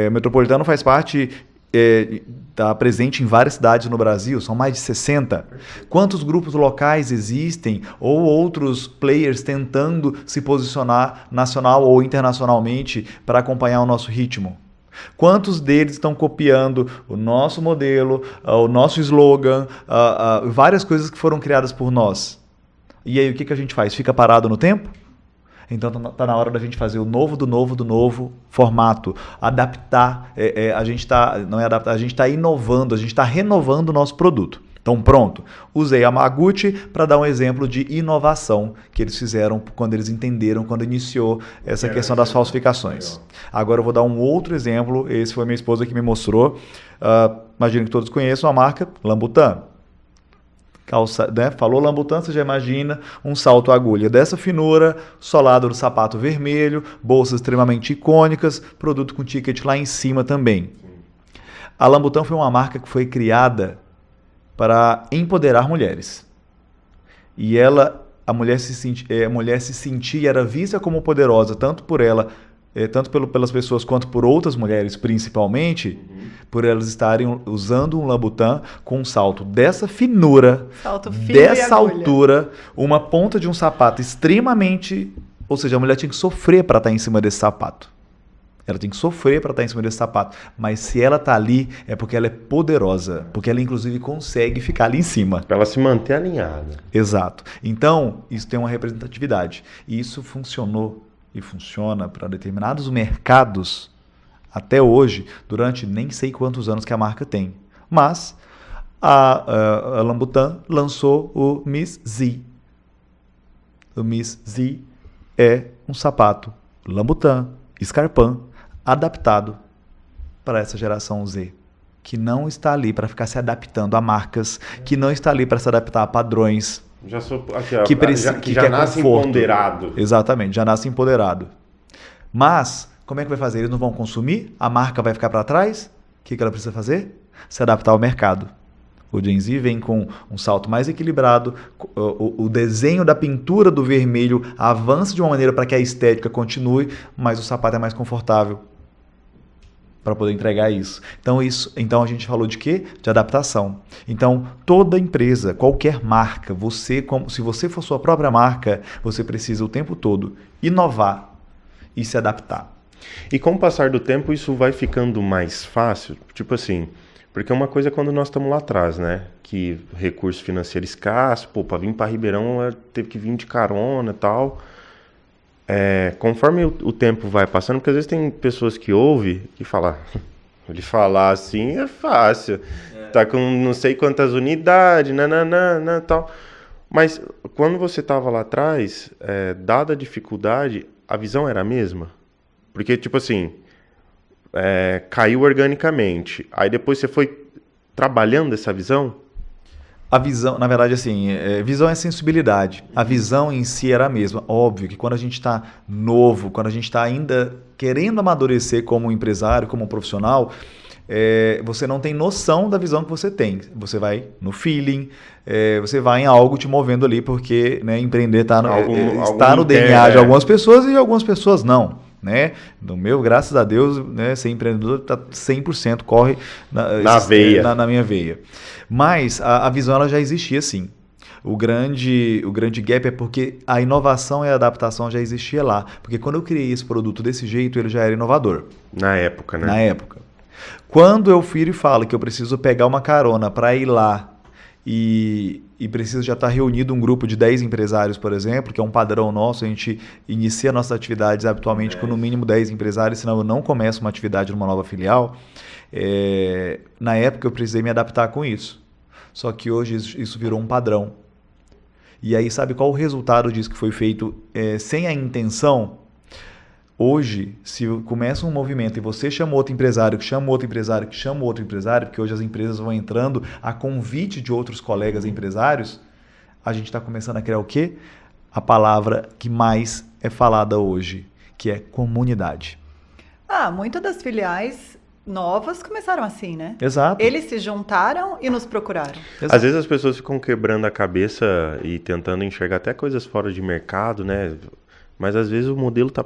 O Metropolitano faz parte, está presente em várias cidades no Brasil, são mais de 60. Quantos grupos locais existem ou outros players tentando se posicionar nacional ou internacionalmente para acompanhar o nosso ritmo? Quantos deles estão copiando o nosso modelo, o nosso slogan, várias coisas que foram criadas por nós? E aí o que a gente faz? Fica parado no tempo? Então está na hora da gente fazer o novo do novo formato, adaptar. A gente está inovando, a gente está renovando o nosso produto. Então pronto, usei a Gucci para dar um exemplo de inovação que eles fizeram quando eles entenderam, quando iniciou essa questão das falsificações. Agora eu vou dar um outro exemplo, esse foi minha esposa que me mostrou. Imagino que todos conheçam a marca Lambutan. Falou Lambutan, você já imagina um salto agulha dessa finura, solado no sapato vermelho, bolsas extremamente icônicas, produto com ticket lá em cima também. A Lambutan foi uma marca que foi criada para empoderar mulheres. E a mulher se sentia e era vista como poderosa, tanto por ela, pelas pessoas quanto por outras mulheres, principalmente, por elas estarem usando um Lambutan com um salto dessa finura, dessa altura, uma ponta de um sapato extremamente... Ou seja, a mulher tinha que sofrer para estar em cima desse sapato. Ela tem que sofrer para estar em cima desse sapato. Mas se ela está ali, é porque ela é poderosa. Porque ela, inclusive, consegue ficar ali em cima. Para ela se manter alinhada. Exato. Então, isso tem uma representatividade. E isso funcionou e funciona para determinados mercados até hoje, durante nem sei quantos anos que a marca tem. Mas a Lambutan lançou o Miss Z. O Miss Z é um sapato Lambutan, Scarpan, adaptado para essa geração Z, que não está ali para ficar se adaptando a marcas, que não está ali para se adaptar a padrões, que já nasce empoderado. Exatamente, já nasce empoderado. Mas, como é que vai fazer? Eles não vão consumir? A marca vai ficar para trás? O que ela precisa fazer? Se adaptar ao mercado. O Gen Z vem com um salto mais equilibrado, o desenho da pintura do vermelho avança de uma maneira para que a estética continue, mas o sapato é mais confortável. para poder entregar isso. Então a gente falou de quê? De adaptação. Então toda empresa, qualquer marca, se você for sua própria marca, você precisa o tempo todo inovar e se adaptar. E com o passar do tempo isso vai ficando mais fácil? Tipo assim, porque uma coisa é quando nós estamos lá atrás, né? Que recurso financeiro escasso, para vir para Ribeirão teve que vir de carona e tal. Conforme o tempo vai passando, porque às vezes tem pessoas que ouvem que falam, ele falar assim é fácil, tá com não sei quantas unidades, nananana, tal. Mas quando você estava lá atrás, dada a dificuldade, a visão era a mesma? Porque, tipo assim, caiu organicamente, aí depois você foi trabalhando essa visão? A visão, na verdade, assim, visão é sensibilidade. A visão em si era a mesma. Óbvio que quando a gente está novo, quando a gente está ainda querendo amadurecer como empresário, como profissional, você não tem noção da visão que você tem. Você vai no feeling, você vai em algo te movendo ali, porque, né, empreender está no DNA de algumas pessoas e de algumas pessoas não. Né? No meu, graças a Deus, né, ser empreendedor tá 100% corre na minha veia. Mas a visão ela já existia sim. O grande gap é porque a inovação e a adaptação já existia lá. Porque quando eu criei esse produto desse jeito, ele já era inovador. Na época, né? Na época. Quando eu firo e falo que eu preciso pegar uma carona para ir lá e precisa já estar reunido um grupo de 10 empresários, por exemplo, que é um padrão nosso, a gente inicia nossas atividades habitualmente com no mínimo 10 empresários, senão eu não começo uma atividade numa nova filial. Na época eu precisei me adaptar com isso. Só que hoje isso virou um padrão. E aí sabe qual o resultado disso que foi feito sem a intenção? Hoje, se começa um movimento e você chama outro empresário, que chama outro empresário, que chama outro empresário, porque hoje as empresas vão entrando a convite de outros colegas empresários, a gente está começando a criar o quê? A palavra que mais é falada hoje, que é comunidade. Muitas das filiais novas começaram assim, né? Exato. Eles se juntaram e nos procuraram. Exato. Às vezes as pessoas ficam quebrando a cabeça e tentando enxergar até coisas fora de mercado, né? Mas às vezes o modelo tá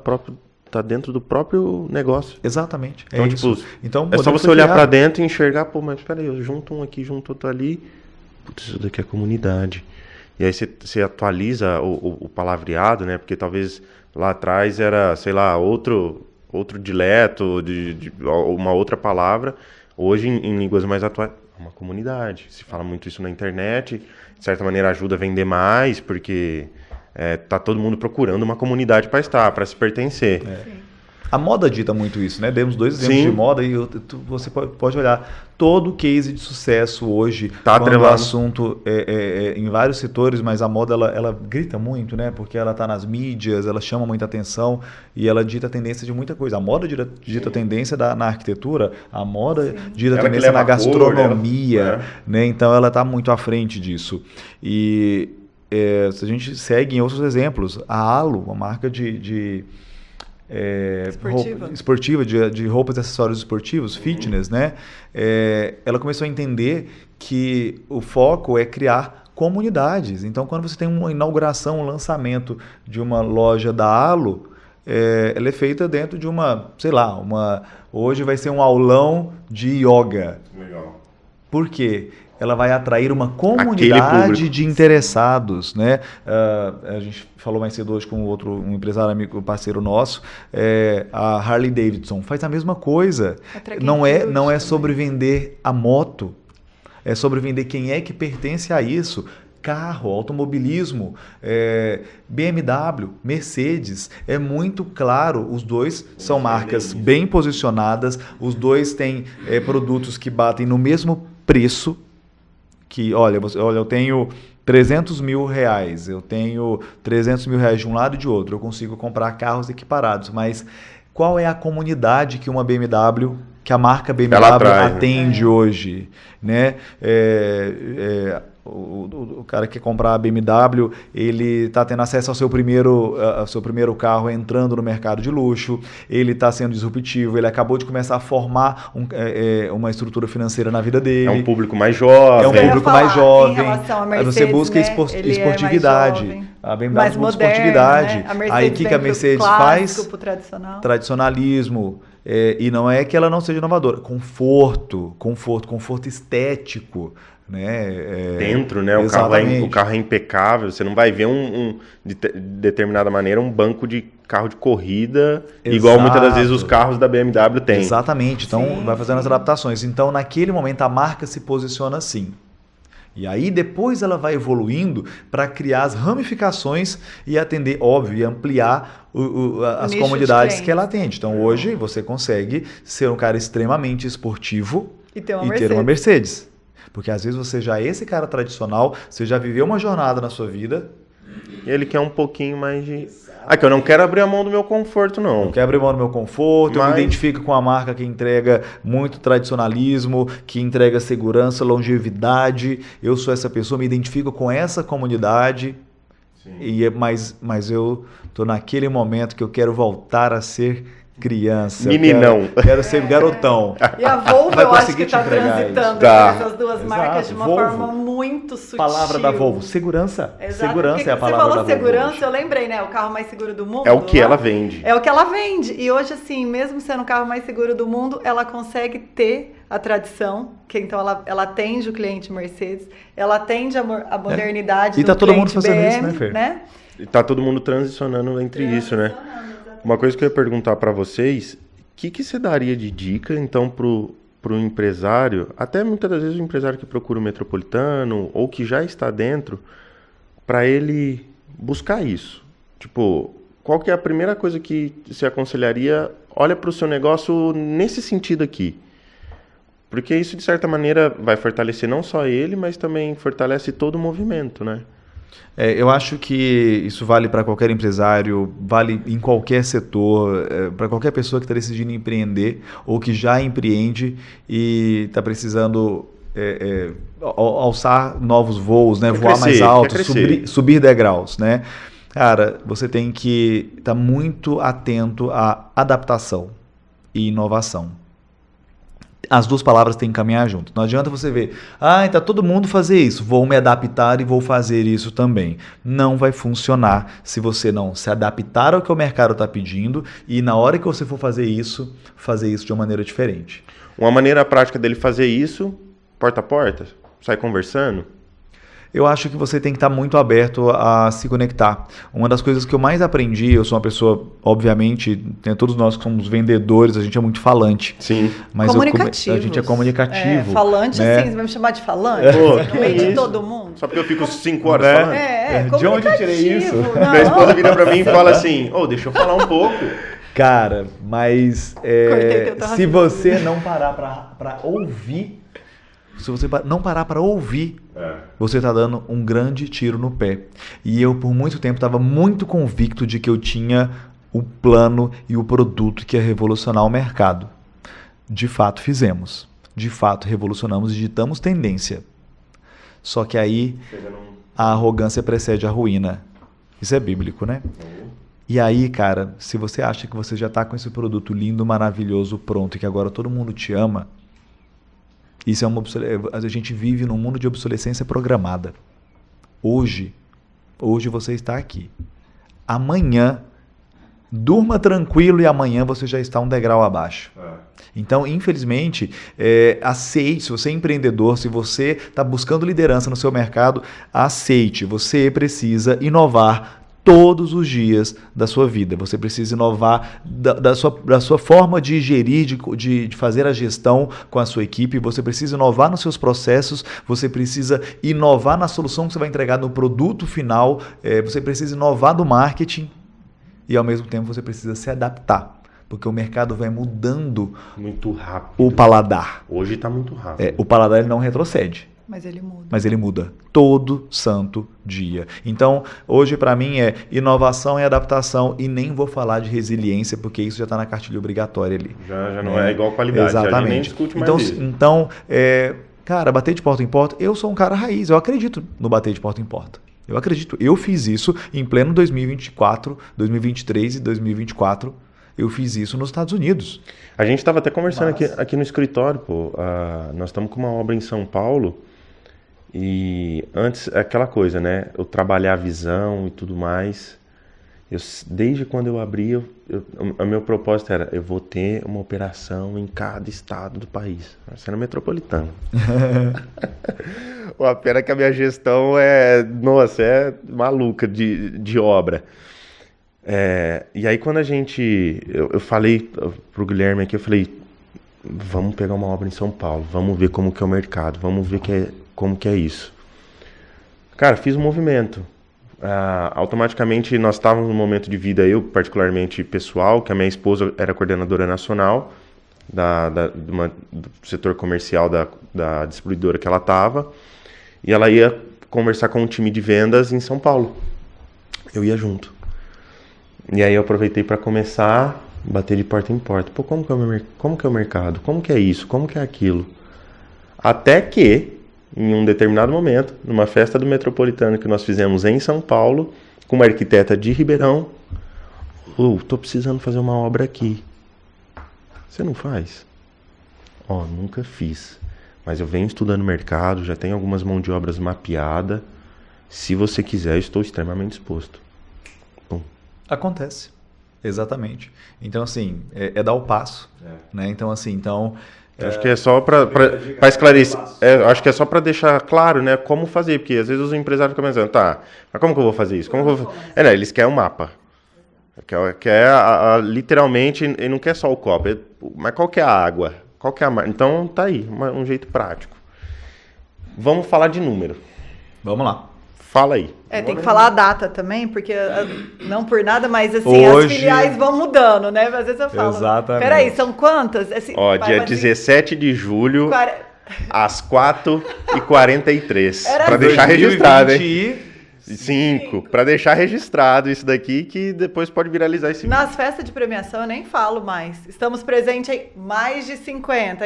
dentro do próprio negócio. Exatamente. Então, isso. Então, é só você olhar para dentro e enxergar, mas peraí, eu junto um aqui, junto outro ali. Putz, isso daqui é comunidade. E aí você atualiza o palavreado, né? Porque talvez lá atrás era, sei lá, outro dialeto, de uma outra palavra. Hoje, em línguas mais atuais, é uma comunidade. Se fala muito isso na internet, de certa maneira ajuda a vender mais, porque tá todo mundo procurando uma comunidade para estar, para se pertencer. A moda dita muito isso, né? Demos 2 exemplos de moda e você pode olhar todo case de sucesso hoje, quando o assunto em vários setores, mas a moda ela grita muito, né? Porque ela está nas mídias, ela chama muita atenção e ela dita a tendência de muita coisa. A moda dita a tendência na arquitetura, a moda dita a tendência na gastronomia, né? Então ela está muito à frente disso. E se a gente segue em outros exemplos, a Alo, uma marca esportiva de roupas e acessórios esportivos, fitness, né? Ela começou a entender que o foco é criar comunidades. Então, quando você tem uma inauguração, um lançamento de uma loja da Alo, ela é feita dentro de hoje vai ser um aulão de yoga. Legal. Por quê? Ela vai atrair uma comunidade de interessados, né? A gente falou mais cedo hoje com um empresário amigo, parceiro nosso, a Harley Davidson faz a mesma coisa. Não é sobre vender a moto, é sobre vender quem é que pertence a isso. Carro, automobilismo, BMW, Mercedes, é muito claro, os dois são marcas bem posicionadas, os dois têm produtos que batem no mesmo preço, que, olha, eu tenho 300 mil reais, eu tenho 300 mil reais de um lado e de outro, eu consigo comprar carros equiparados, mas qual é a comunidade que que a marca BMW atende hoje, né? O cara que quer comprar a BMW, ele está tendo acesso ao seu primeiro carro entrando no mercado de luxo, ele está sendo disruptivo, ele acabou de começar a formar uma estrutura financeira na vida dele. É um público mais jovem. Em relação a Mercedes, você busca esportividade. A BMW mais busca esportividade. Né? Aí o que a Mercedes faz? Tradicionalismo. E não é que ela não seja inovadora. Conforto estético, né? Dentro, né? O carro é impecável. Você não vai ver de determinada maneira um banco de carro de corrida, igual muitas das vezes os carros da BMW têm. Exatamente. Então Sim, vai fazendo as adaptações. Então naquele momento a marca se posiciona assim. E aí depois ela vai evoluindo para criar as ramificações e atender, óbvio, e ampliar as comunidades que ela atende. Então hoje você consegue ser um cara extremamente esportivo e ter uma Mercedes. Porque às vezes você já é esse cara tradicional, você já viveu uma jornada na sua vida. E ele quer um pouquinho mais de... que eu não quero abrir a mão do meu conforto, não. Não quero abrir mão do meu conforto, eu me identifico com a marca que entrega muito tradicionalismo, que entrega segurança, longevidade. Eu sou essa pessoa, me identifico com essa comunidade. Mas eu tô naquele momento que eu quero voltar a ser criança. Meninão. Quero ser garotão. E a Volvo, eu acho que está transitando essas duas marcas de uma forma muito sutil. Palavra da Volvo, segurança. Exato. Segurança é a palavra da Volvo. Você falou segurança, eu lembrei, né? O carro mais seguro do mundo. É o que ela vende. É o que ela vende. E hoje, assim, mesmo sendo o carro mais seguro do mundo, ela consegue ter a tradição, que então ela atende o cliente Mercedes, ela atende a modernidade do tá todo mundo fazendo BM, isso, né, Fer? Né? E tá todo mundo transicionando entre isso, né? Uma coisa que eu ia perguntar para vocês, o que você daria de dica, então, pro empresário, até muitas das vezes o empresário que procura o metropolitano ou que já está dentro, para ele buscar isso? Tipo, qual que é a primeira coisa que você aconselharia? Olha para o seu negócio nesse sentido aqui. Porque isso, de certa maneira, vai fortalecer não só ele, mas também fortalece todo o movimento, né? Eu acho que isso vale para qualquer empresário, vale em qualquer setor, para qualquer pessoa que está decidindo empreender ou que já empreende e está precisando alçar novos voos, né? Voar mais alto, subir degraus, né? Cara, você tem que estar muito atento à adaptação e inovação. As duas palavras têm que caminhar junto. Não adianta você ver, está todo mundo fazer isso, vou me adaptar e vou fazer isso também. Não vai funcionar se você não se adaptar ao que o mercado está pedindo e na hora que você for fazer isso de uma maneira diferente. Uma maneira prática dele fazer isso, porta a porta, sai conversando. Eu acho que você tem que estar muito aberto a se conectar. Uma das coisas que eu mais aprendi, eu sou uma pessoa, obviamente, todos nós que somos vendedores, a gente é muito falante. Sim. Mas a gente é comunicativo. Falante, né? Assim, você vai me chamar de falante? No meio de todo mundo? Só porque eu fico 5 horas falando? De onde eu tirei isso? Minha esposa vira pra mim e fala assim, deixa eu falar um pouco. Cara, mas se você não parar pra ouvir, se você não parar para ouvir, você está dando um grande tiro no pé. E eu, por muito tempo, estava muito convicto de que eu tinha o plano e o produto que ia revolucionar o mercado. De fato, fizemos. De fato, revolucionamos e ditamos tendência. Só que aí, a arrogância precede a ruína. Isso é bíblico, né? E aí, cara, se você acha que você já está com esse produto lindo, maravilhoso, pronto, e que agora todo mundo te ama, isso é a gente vive num mundo de obsolescência programada. Hoje você está aqui. Amanhã, durma tranquilo e amanhã você já está um degrau abaixo. Então, infelizmente, aceite, se você é empreendedor, se você está buscando liderança no seu mercado, aceite, você precisa inovar todos os dias da sua vida. Você precisa inovar da sua forma de gerir, de fazer a gestão com a sua equipe. Você precisa inovar nos seus processos. Você precisa inovar na solução que você vai entregar no produto final. Você precisa inovar do marketing. E, ao mesmo tempo, você precisa se adaptar. Porque o mercado vai mudando muito rápido. O paladar. Hoje está muito rápido. O paladar ele não retrocede. Mas ele muda todo santo dia. Então, hoje para mim é inovação e adaptação e nem vou falar de resiliência porque isso já está na cartilha obrigatória ali. Já não é igual qualidade. Exatamente. Já nem discute mais isso. Então, cara, bater de porta em porta, eu sou um cara raiz, eu acredito no bater de porta em porta. Eu acredito. Eu fiz isso em pleno 2024, 2023 e 2024. Eu fiz isso nos Estados Unidos. A gente estava até conversando aqui no escritório, pô. Nós estamos com uma obra em São Paulo. E antes, aquela coisa, né? Eu trabalhar a visão e tudo mais. Desde quando eu abri, o meu propósito era, eu vou ter uma operação em cada estado do país. Essa era metropolitana. A pena que a minha gestão é maluca de obra. E aí quando eu falei pro Guilherme aqui, eu falei, vamos pegar uma obra em São Paulo, vamos ver como que é o mercado, vamos ver como que é isso. Cara, fiz um movimento. Automaticamente nós estávamos num momento de vida, eu particularmente pessoal, que a minha esposa era coordenadora nacional do setor comercial da distribuidora que ela estava, e ela ia conversar com um time de vendas em São Paulo. Eu ia junto. E aí eu aproveitei para começar a bater de porta em porta. Pô, como que é o mercado? Como que é isso? Como que é aquilo? Até que em um determinado momento, numa festa do Metropolitano que nós fizemos em São Paulo, com uma arquiteta de Ribeirão, tô precisando fazer uma obra aqui. Você não faz? Nunca fiz. Mas eu venho estudando mercado, já tenho algumas mãos de obras mapeadas. Se você quiser, eu estou extremamente disposto. Pum. Acontece. Exatamente. Então, assim, é dar o passo. Né? Então, assim, acho que é só para esclarecer. Acho que é só para deixar claro, né, como fazer, porque às vezes os empresários ficam pensando, tá, mas como que eu vou fazer isso? Eles querem um mapa. Literalmente, ele não quer só o copo. Mas qual que é a água? Qual que é a marca? Então, tá aí, um jeito prático. Vamos falar de número. Vamos lá. Fala aí. Tem que falar a data também, porque não por nada, mas assim, hoje... as filiais vão mudando, né? Às vezes eu falo, exatamente. Peraí, são quantas? Dia 17 de julho, às 4h43. Para deixar registrado, hein? 5, para deixar registrado isso daqui, que depois pode viralizar esse vídeo. Nas festas de premiação eu nem falo mais. Estamos presentes em mais de 50.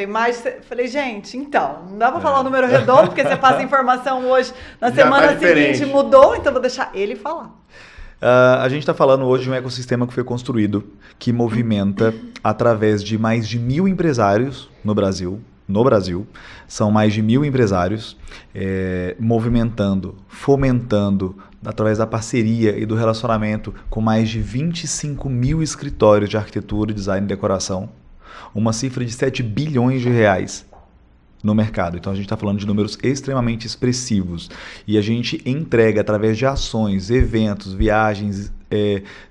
Falei, gente, então, não dá para falar o número redondo, porque você passa informação hoje, na semana seguinte mudou, então vou deixar ele falar. A gente está falando hoje de um ecossistema que foi construído, que movimenta através de mais de 1.000 empresários no Brasil, são mais de 1.000 empresários movimentando, fomentando, através da parceria e do relacionamento com mais de 25.000 escritórios de arquitetura, design e decoração, uma cifra de 7 bilhões de reais no mercado. Então a gente está falando de números extremamente expressivos e a gente entrega através de ações, eventos, viagens,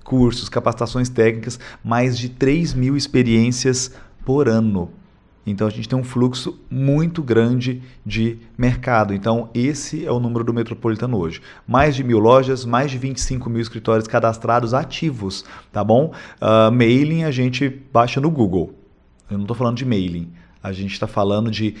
cursos, capacitações técnicas, mais de 3.000 experiências por ano. Então, a gente tem um fluxo muito grande de mercado. Então, esse é o número do Metropolitano hoje. Mais de 1.000 lojas, mais de 25.000 escritórios cadastrados ativos, tá bom? Mailing a gente baixa no Google. Eu não estou falando de mailing. A gente está falando de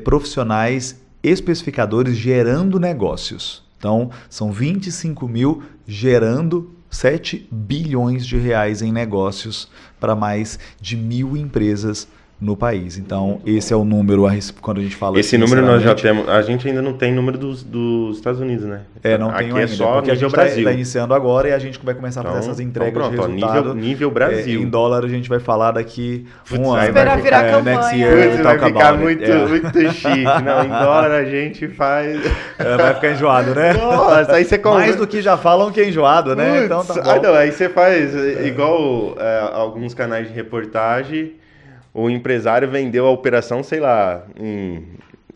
profissionais especificadores gerando negócios. Então, são 25.000 gerando 7 bilhões de reais em negócios para mais de 1.000 empresas no país. Então, esse é o número quando a gente fala... Esse número nós já temos... A gente ainda não tem número dos Estados Unidos, né? Não tem ainda. Aqui é só nível a gente Brasil. Está iniciando agora e a gente vai começar a fazer essas entregas de resultado. Nível Brasil. Em dólar a gente vai falar daqui um ano. Esperar virar campanha. Next year, vai ficar muito chique. Não, em dólar a gente faz... vai ficar enjoado, né? Nossa, aí você Mais do que já falam que é enjoado, né? Então tá bom. Aí você faz igual alguns canais de reportagem. O empresário vendeu a operação, sei lá, em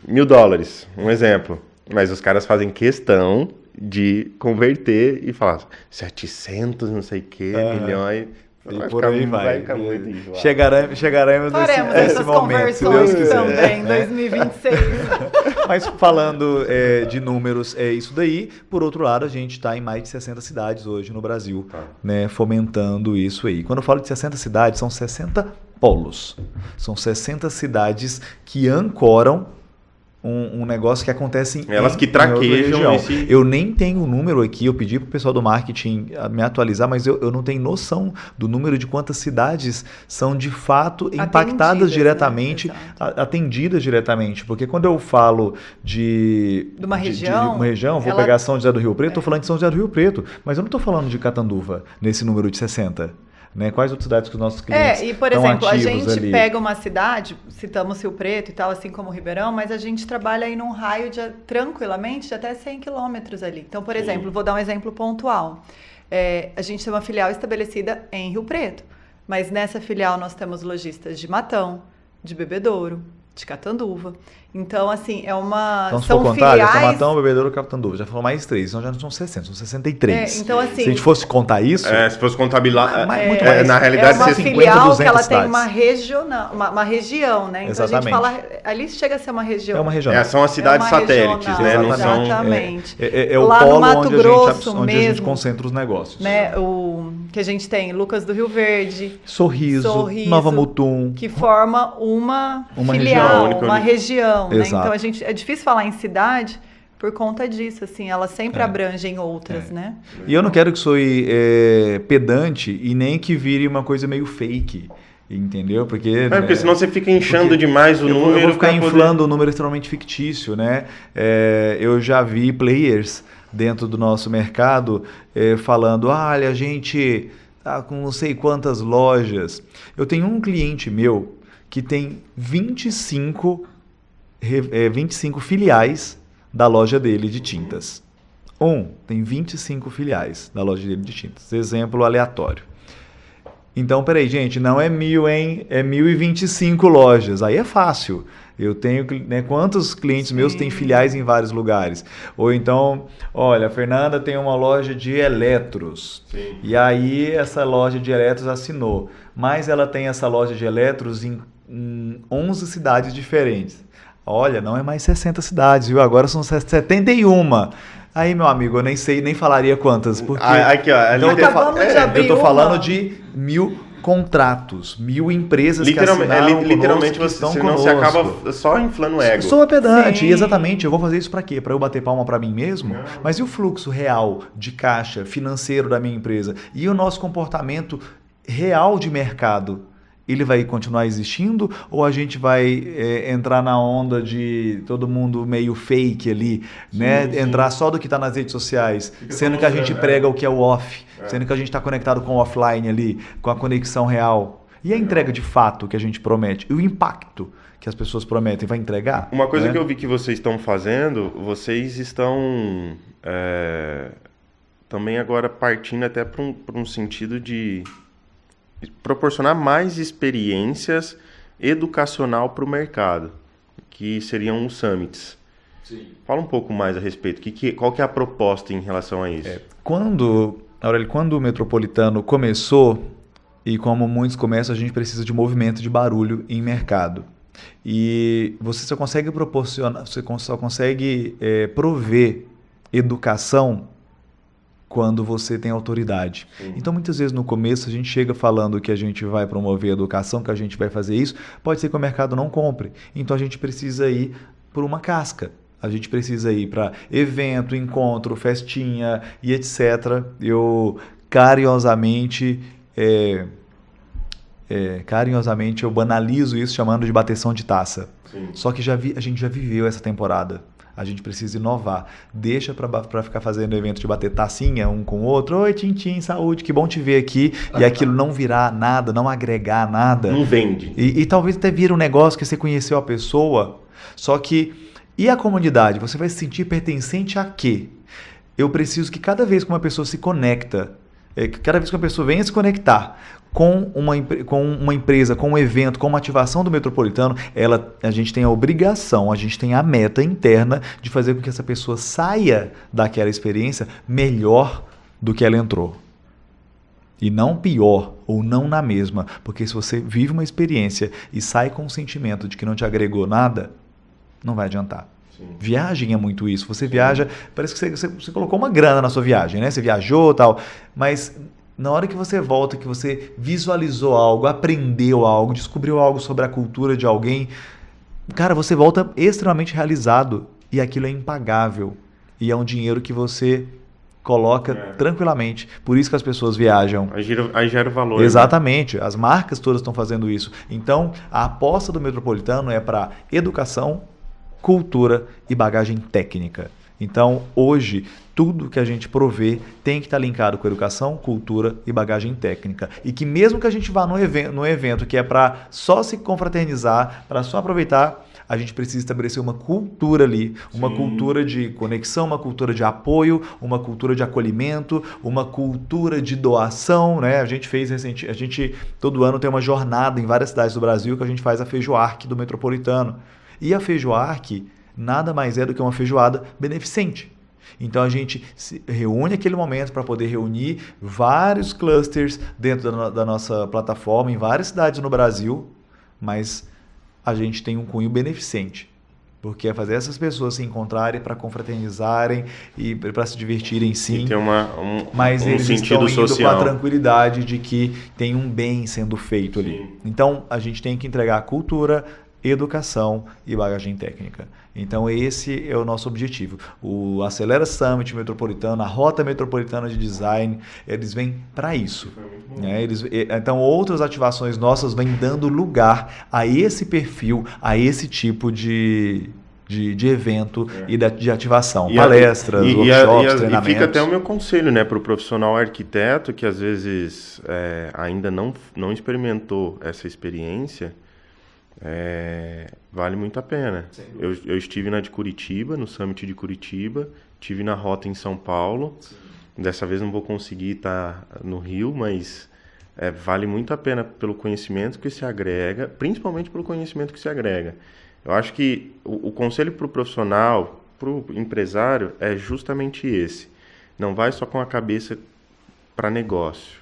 $1.000, um exemplo. Mas os caras fazem questão de converter e falar 700, não sei o que, milhões. Vai ficar muito enjoado. Chegaremos nesse momento. Faremos essas conversões também em 2026. Mas falando de números, é isso daí. Por outro lado, a gente está em mais de 60 cidades hoje no Brasil, né, fomentando isso aí. Quando eu falo de 60 cidades, são 60 polos. São 60 cidades que ancoram um negócio que acontece elas que traquejam Eu nem tenho o número aqui, eu pedi para o pessoal do marketing me atualizar, mas eu não tenho noção do número de quantas cidades são de fato impactadas diretamente, né? Atendidas diretamente, porque quando eu falo de uma região, vou pegar São José do Rio Preto, estou falando de São José do Rio Preto, mas eu não estou falando de Catanduva nesse número de 60. Né? Quais outras cidades que os nossos clientes e por exemplo, a gente ali? Pega uma cidade, citamos Rio Preto e tal, assim como Ribeirão, mas a gente trabalha aí num raio tranquilamente de até 100 quilômetros ali. Então, por exemplo, vou dar um exemplo pontual. A gente tem uma filial estabelecida em Rio Preto, mas nessa filial nós temos lojistas de Matão, de Bebedouro, de Catanduva. Então, assim, Então, se são for contar, filiais... já Matão, Bebedouro, Catanduva. Já falou mais 3, então já não são 60, são 63. Então, assim... Se a gente fosse contar isso... Se fosse contabilizar... muito mais. Na realidade, é uma 50, filial 200 que ela cidades. tem uma região, né? Então Exatamente. a gente fala... Ali chega a ser uma região. É uma região. São as cidades É uma satélites, né? regional, Não são... exatamente. É o Lá no polo Mato onde, Grosso onde a gente mesmo, concentra os negócios. né? Que a gente tem Lucas do Rio Verde, Sorriso, Nova Mutum. que forma uma região, filial, única, uma única. região, né? Exato. Então é difícil falar em cidade por conta disso, assim, elas sempre abrangem outras, né? E eu não quero que soe pedante e nem que vire uma coisa meio fake, entendeu? Porque senão você fica inchando demais o número. Eu vou ficar pra poder- inflando um número extremamente fictício, né? Eu já vi players dentro do nosso mercado falando, olha, a gente tá com não sei quantas lojas. Eu tenho um cliente meu que tem 25 filiais da loja dele de tintas. Tem 25 filiais da loja dele de tintas. Exemplo aleatório. Então, peraí, gente, não é 1000, hein? É 1025 lojas. Aí é fácil. Eu tenho, né, quantos clientes meus têm filiais em vários lugares? Ou então, olha, a Fernanda tem uma loja de eletros. Sim. E aí essa loja de eletros assinou. Mas ela tem essa loja de eletros em 11 cidades diferentes. Olha, não é mais 60 cidades, viu? Agora são 71. Aí, meu amigo, eu nem sei, nem falaria quantas. Porque... Aqui, ó. Então, acabamos de abrir eu tô uma. falando de 1000 contratos, 1000 empresas Literalmente, que assinaram literalmente conosco, que estão senão conosco. você acaba só inflando ego. Sou pedante, Sim. exatamente. Eu vou fazer isso para quê? Para eu bater palma para mim mesmo? Não. Mas e o fluxo real de caixa financeiro da minha empresa? E o nosso comportamento real de mercado? Ele vai continuar existindo ou a gente vai entrar na onda de todo mundo meio fake ali, né? sim. Entrar só do que está nas redes sociais, sendo que a gente prega o que é o off, sendo que a gente está conectado com o offline ali, com a conexão real. E a entrega de fato que a gente promete? E o impacto que as pessoas prometem vai entregar? Uma coisa né? que eu vi que vocês estão fazendo, vocês estão também agora partindo até para um sentido de proporcionar mais experiências educacional para o mercado, que seriam os summits. Sim. Fala um pouco mais a respeito. Qual que é a proposta em relação a isso? Quando o Metropolitano começou, e como muitos começam, a gente precisa de movimento de barulho em mercado. E você só consegue proporcionar, você só consegue prover educação quando você tem autoridade. Sim. Então, muitas vezes no começo a gente chega falando que a gente vai promover a educação, que a gente vai fazer isso, pode ser que o mercado não compre. Então, a gente precisa ir por uma casca. A gente precisa ir para evento, encontro, festinha e etc. Eu carinhosamente eu banalizo isso chamando de bateção de taça. Sim. Só que a gente já viveu essa temporada. A gente precisa inovar. Deixa para ficar fazendo evento de bater tacinha um com o outro. Oi, Tintim, saúde, que bom te ver aqui. E aquilo não virar nada, não agregar nada. Não vende. E talvez até vira um negócio que você conheceu a pessoa, só que... E a comunidade? Você vai se sentir pertencente a quê? Eu preciso que cada vez que uma pessoa se conecta, cada vez que uma pessoa venha se conectar com uma empresa, com um evento, com uma ativação do Metropolitano, a gente tem a obrigação, a gente tem a meta interna de fazer com que essa pessoa saia daquela experiência melhor do que ela entrou. E não pior, ou não na mesma. Porque se você vive uma experiência e sai com o sentimento de que não te agregou nada, não vai adiantar. Sim. Viagem é muito isso. Você viaja, parece que você colocou uma grana na sua viagem, né? Você viajou e tal, mas na hora que você volta, que você visualizou algo, aprendeu algo, descobriu algo sobre a cultura de alguém, cara, você volta extremamente realizado e aquilo é impagável. E é um dinheiro que você coloca tranquilamente. Por isso que as pessoas viajam. Aí gera o valor. Exatamente. Né? As marcas todas estão fazendo isso. Então, a aposta do Metropolitano é para educação, cultura e bagagem técnica. Então, hoje, tudo que a gente provê tem que estar linkado com educação, cultura e bagagem técnica. E que mesmo que a gente vá no evento que é para só se confraternizar, para só aproveitar, a gente precisa estabelecer uma cultura ali, uma cultura de conexão, uma cultura de apoio, uma cultura de acolhimento, uma cultura de doação, né? A gente todo ano tem uma jornada em várias cidades do Brasil que a gente faz a Feijoarc do Metropolitano. E a Feijoarc nada mais é do que uma feijoada beneficente. Então a gente se reúne aquele momento para poder reunir vários clusters dentro da nossa plataforma em várias cidades no Brasil, mas a gente tem um cunho beneficente, porque é fazer essas pessoas se encontrarem para confraternizarem e para se divertirem sim, e ter mas um eles sentido estão indo social. com a tranquilidade de que tem um bem sendo feito ali. Sim. Então a gente tem que entregar cultura, educação e bagagem técnica. Então esse é o nosso objetivo. O Acelera Summit Metropolitano, a Rota Metropolitana de Design, eles vêm para isso. Né? Então outras ativações nossas vêm dando lugar a esse perfil, a esse tipo de evento e de ativação. Palestras, workshops, treinamentos. E fica até o meu conselho, né, para o profissional arquiteto que às vezes ainda não experimentou essa experiência. Vale muito a pena. Eu estive na de Curitiba, no Summit de Curitiba, estive na Rota em São Paulo. Sim. Dessa vez não vou conseguir estar no Rio, mas vale muito a pena pelo conhecimento que se agrega, principalmente pelo conhecimento que se agrega. Eu acho que o conselho para o profissional, para o empresário, é justamente esse. Não vai só com a cabeça para negócio,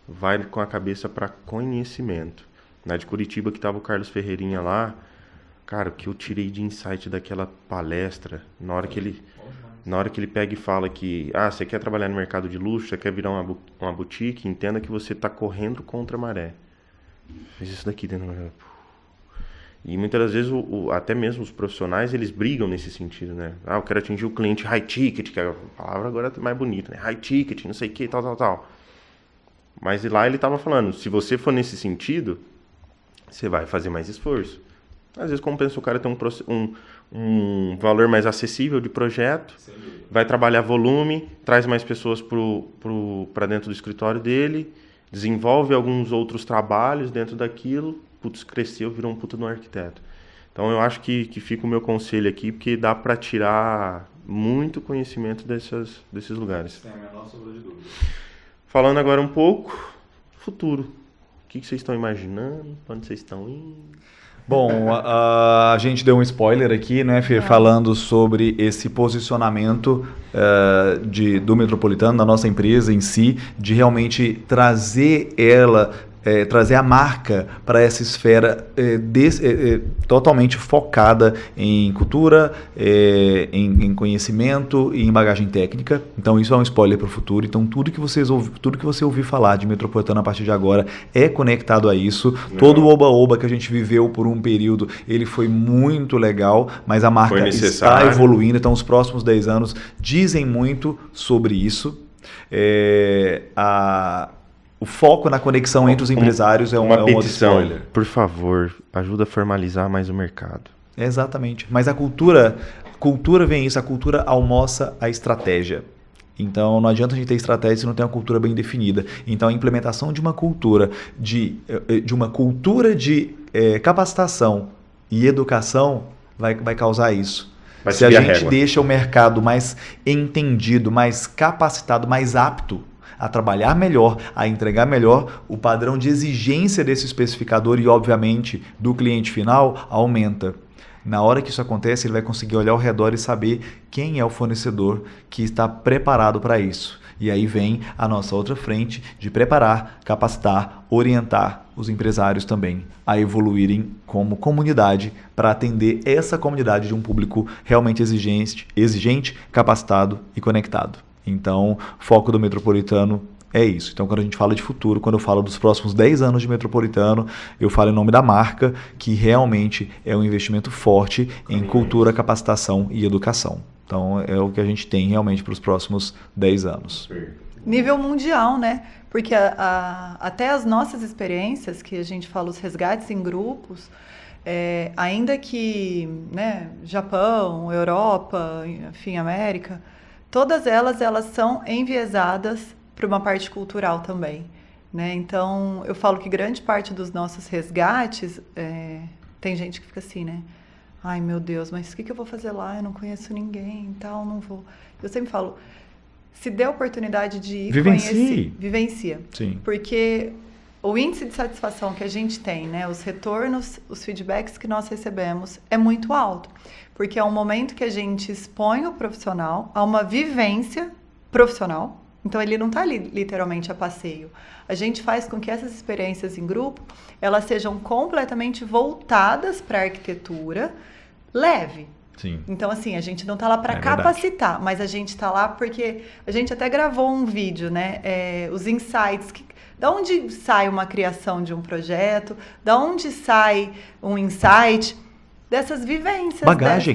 vai com a cabeça para conhecimento. Na de Curitiba, que estava o Carlos Ferreirinha lá, cara, o que eu tirei de insight daquela palestra, na hora que ele pega e fala que, você quer trabalhar no mercado de luxo, você quer virar uma boutique, entenda que você está correndo contra a maré. Fez isso daqui dentro da... E muitas das vezes, até mesmo os profissionais, eles brigam nesse sentido, né? Eu quero atingir o cliente high ticket, que a palavra agora é mais bonita, né? High ticket, não sei o que, tal. Mas lá ele estava falando, se você for nesse sentido, você vai fazer mais esforço. Às vezes compensa o cara ter um valor mais acessível de projeto, vai trabalhar volume, traz mais pessoas para dentro do escritório dele, desenvolve alguns outros trabalhos dentro daquilo, cresceu, virou um puta de um arquiteto. Então eu acho que fica o meu conselho aqui, porque dá para tirar muito conhecimento desses lugares. Sem a menor sombra de dúvida. Falando agora um pouco, futuro. O que vocês estão imaginando? Onde vocês estão indo? Bom, a gente deu um spoiler aqui, né, Fer, falando sobre esse posicionamento do Metropolitano, da nossa empresa em si, de realmente trazer trazer a marca para essa esfera totalmente focada em cultura, em conhecimento e em bagagem técnica. Então isso é um spoiler para o futuro. Então tudo que você ouvir falar de Metropolitano a partir de agora é conectado a isso. Não. Todo o oba-oba que a gente viveu por um período, ele foi muito legal, mas a marca está evoluindo. Então os próximos 10 anos dizem muito sobre isso. O foco na conexão entre os empresários é um outro spoiler. Por favor, ajuda a formalizar mais o mercado. Exatamente. Mas a cultura vem isso, a cultura almoça a estratégia. Então não adianta a gente ter estratégia se não tem uma cultura bem definida. Então a implementação de uma cultura de capacitação e educação vai causar isso. Se a gente deixa o mercado mais entendido, mais capacitado, mais apto a trabalhar melhor, a entregar melhor, o padrão de exigência desse especificador e, obviamente, do cliente final aumenta. Na hora que isso acontece, ele vai conseguir olhar ao redor e saber quem é o fornecedor que está preparado para isso. E aí vem a nossa outra frente de preparar, capacitar, orientar os empresários também a evoluírem como comunidade para atender essa comunidade de um público realmente exigente, capacitado e conectado. Então, o foco do Metropolitano é isso. Então, quando a gente fala de futuro, quando eu falo dos próximos 10 anos de Metropolitano, eu falo em nome da marca, que realmente é um investimento forte em cultura, capacitação e educação. Então, é o que a gente tem realmente para os próximos 10 anos. Nível mundial, né? Porque até as nossas experiências, que a gente fala os resgates em grupos, Ainda que, né, Japão, Europa, enfim, América, todas elas são enviesadas para uma parte cultural também, né? Então, eu falo que grande parte dos nossos resgates, tem gente que fica assim, né? Ai, meu Deus, mas o que eu vou fazer lá? Eu não conheço ninguém e tal, não vou... Eu sempre falo, se dê a oportunidade de ir conhecer... Vivencia. Sim. Porque o índice de satisfação que a gente tem, né? Os retornos, os feedbacks que nós recebemos é muito alto. Porque é um momento que a gente expõe o profissional a uma vivência profissional. Então, ele não está ali literalmente a passeio. A gente faz com que essas experiências em grupo, elas sejam completamente voltadas para a arquitetura leve. Sim. Então, assim, a gente não está lá para capacitar, verdade. Mas a gente está lá porque a gente até gravou um vídeo, né? Os insights, da onde sai uma criação de um projeto, da onde sai um insight, dessas vivências,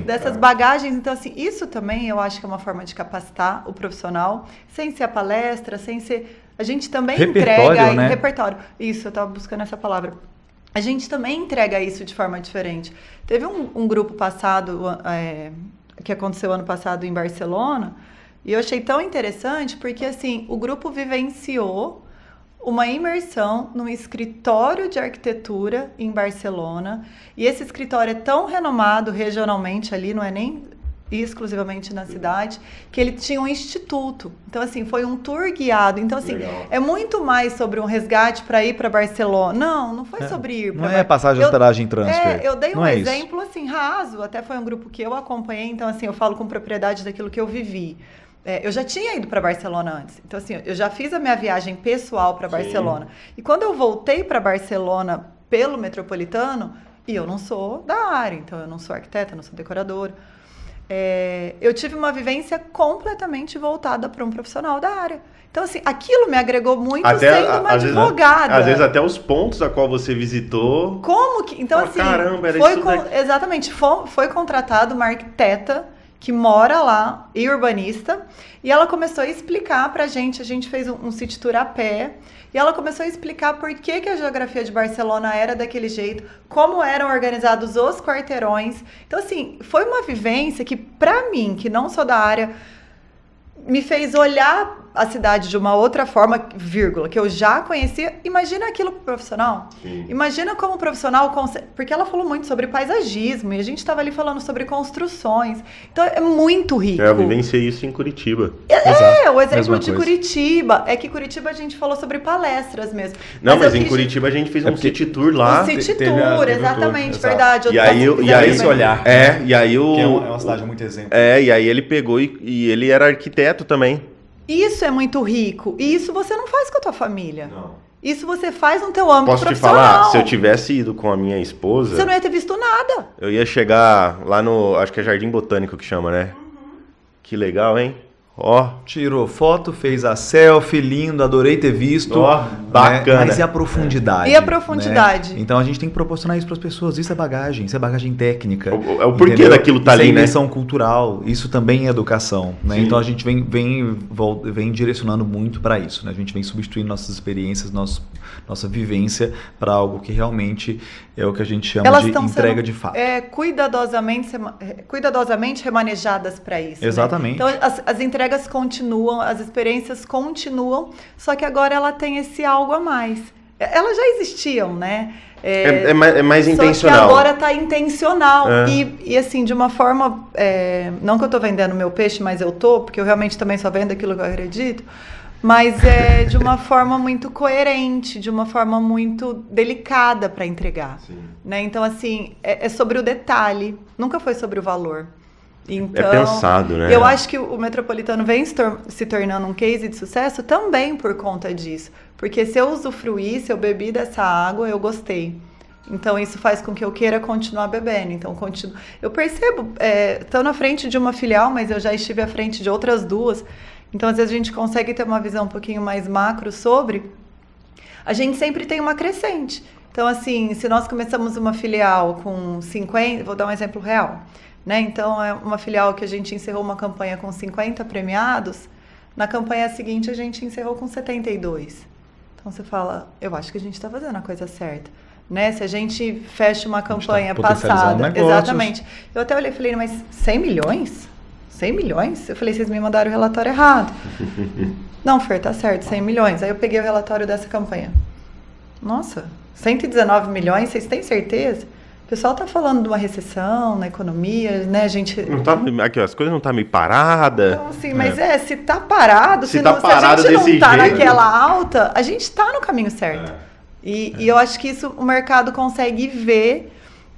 dessas bagagens. Então, assim, isso também eu acho que é uma forma de capacitar o profissional, sem ser a palestra, sem ser... A gente também entrega... Né? Repertório. Isso, eu estava buscando essa palavra. A gente também entrega isso de forma diferente. Teve um grupo passado, que aconteceu ano passado em Barcelona, e eu achei tão interessante porque, assim, o grupo vivenciou uma imersão num escritório de arquitetura em Barcelona. E esse escritório é tão renomado regionalmente ali, não é nem exclusivamente na cidade, que ele tinha um instituto. Então, assim, foi um tour guiado. Então, assim, legal. É muito mais sobre um resgate para ir para Barcelona. Não foi sobre ir para... Não é passagem, hospedagem, transfer. Eu dei um exemplo, assim, raso. Até foi um grupo que eu acompanhei. Então, assim, eu falo com propriedade daquilo que eu vivi. Eu já tinha ido para Barcelona antes. Então, assim, eu já fiz a minha viagem pessoal para Barcelona. E quando eu voltei para Barcelona pelo Metropolitano, e eu não sou da área, então eu não sou arquiteta, não sou decoradora, eu tive uma vivência completamente voltada para um profissional da área. Então, assim, aquilo me agregou muito sendo uma advogada. Às vezes até os pontos a qual você visitou. Como que... Então, assim... Caramba, era isso daqui. Exatamente. Foi contratada uma arquiteta que mora lá, e urbanista, e ela começou a explicar pra gente, a gente fez um city tour a pé, e ela começou a explicar por que a geografia de Barcelona era daquele jeito, como eram organizados os quarteirões. Então, assim, foi uma vivência que, pra mim, que não sou da área, me fez olhar a cidade de uma outra forma, vírgula, que eu já conhecia. Imagina aquilo pro profissional. Sim. Imagina como o profissional... Porque ela falou muito sobre paisagismo, e a gente estava ali falando sobre construções. Então, é muito rico. Eu vivenciei isso em Curitiba. O exemplo de Curitiba. É que Curitiba a gente falou sobre palestras mesmo. Mas em Curitiba a gente fez um city tour lá. Um city tour, exatamente, verdade. E aí esse olhar. Que é uma cidade muito exemplo. E aí ele pegou e ele era arquiteto também. Isso é muito rico. E isso você não faz com a tua família. Não. Isso você faz no teu âmbito profissional. Posso te falar? Se eu tivesse ido com a minha esposa... Você não ia ter visto nada. Eu ia chegar lá no... Acho que é Jardim Botânico que chama, né? Uhum. Que legal, hein? Tirou foto, fez a selfie, lindo, adorei ter visto. Bacana. Mas e a profundidade? E a profundidade? Né? Então a gente tem que proporcionar isso para as pessoas. Isso é bagagem técnica. É o porquê daquilo tá ali, né? Isso é invenção cultural, isso também é educação. Né? Então a gente vem direcionando muito para isso. Né? A gente vem substituindo nossas experiências, nossa vivência para algo que realmente é o que a gente chama de entrega de fato. Cuidadosamente remanejadas para isso. Exatamente. Né? Então as entregas continuam, as experiências continuam, só que agora ela tem esse algo a mais. Elas já existiam, né? É mais intencional. Só que agora está intencional. E assim, de uma forma... não que eu estou vendendo meu peixe, mas eu estou, porque eu realmente também só vendo aquilo que eu acredito, mas de uma forma muito coerente, de uma forma muito delicada para entregar. Né? Então, assim, é sobre o detalhe, nunca foi sobre o valor. Então, é pensado, né? Eu acho que o Metropolitano vem se tornando um case de sucesso também por conta disso. Porque se eu usufruí, se eu bebi dessa água, eu gostei. Então, isso faz com que eu queira continuar bebendo. Então, eu percebo, estou na frente de uma filial, mas eu já estive à frente de outras duas. Então, às vezes, a gente consegue ter uma visão um pouquinho mais macro sobre... A gente sempre tem uma crescente. Então, assim, se nós começamos uma filial com 50... Vou dar um exemplo real. Né? Então, é uma filial que a gente encerrou uma campanha com 50 premiados. Na campanha seguinte, a gente encerrou com 72. Então, você fala, eu acho que a gente está fazendo a coisa certa. né? Se a gente fecha uma campanha potencializando passada, negócios. exatamente. Eu até olhei e falei, mas 100 milhões? 100 milhões? Eu falei, vocês me mandaram o relatório errado. Não, Fer, tá certo, 100 milhões. Aí eu peguei o relatório dessa campanha. Nossa, 119 milhões, vocês têm certeza? O pessoal tá falando de uma recessão na economia, né? A gente... Não tá, aqui, ó, as coisas não tá meio parada. Então, assim, mas se tá parado, Se se, tá não, parado se a gente desse não tá jeito. naquela alta, a gente tá no caminho certo. E eu acho que isso o mercado consegue ver,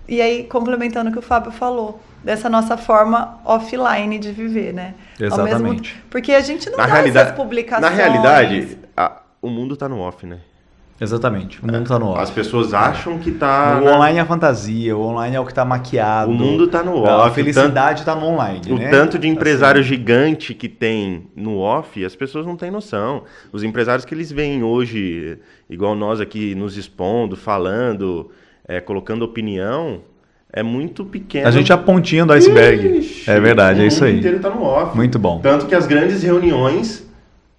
e aí complementando o que o Fábio falou, dessa nossa forma offline de viver, né? Exatamente. Porque a gente não Na dá realidade, essas publicações. na realidade, o mundo tá no off, né? Exatamente. O mundo tá no off. As pessoas acham que tá... O online é a fantasia, o online é o que tá maquiado. O mundo tá no A off. felicidade tá no online, O né? tanto de empresário gigante que tem no off, as pessoas não têm noção. Os empresários que eles veem hoje, igual nós aqui nos expondo, falando, colocando opinião, é muito pequeno. A gente é a pontinha do iceberg. Ixi, É verdade, é isso O mundo aí. inteiro tá no off. Muito bom. Tanto que as grandes reuniões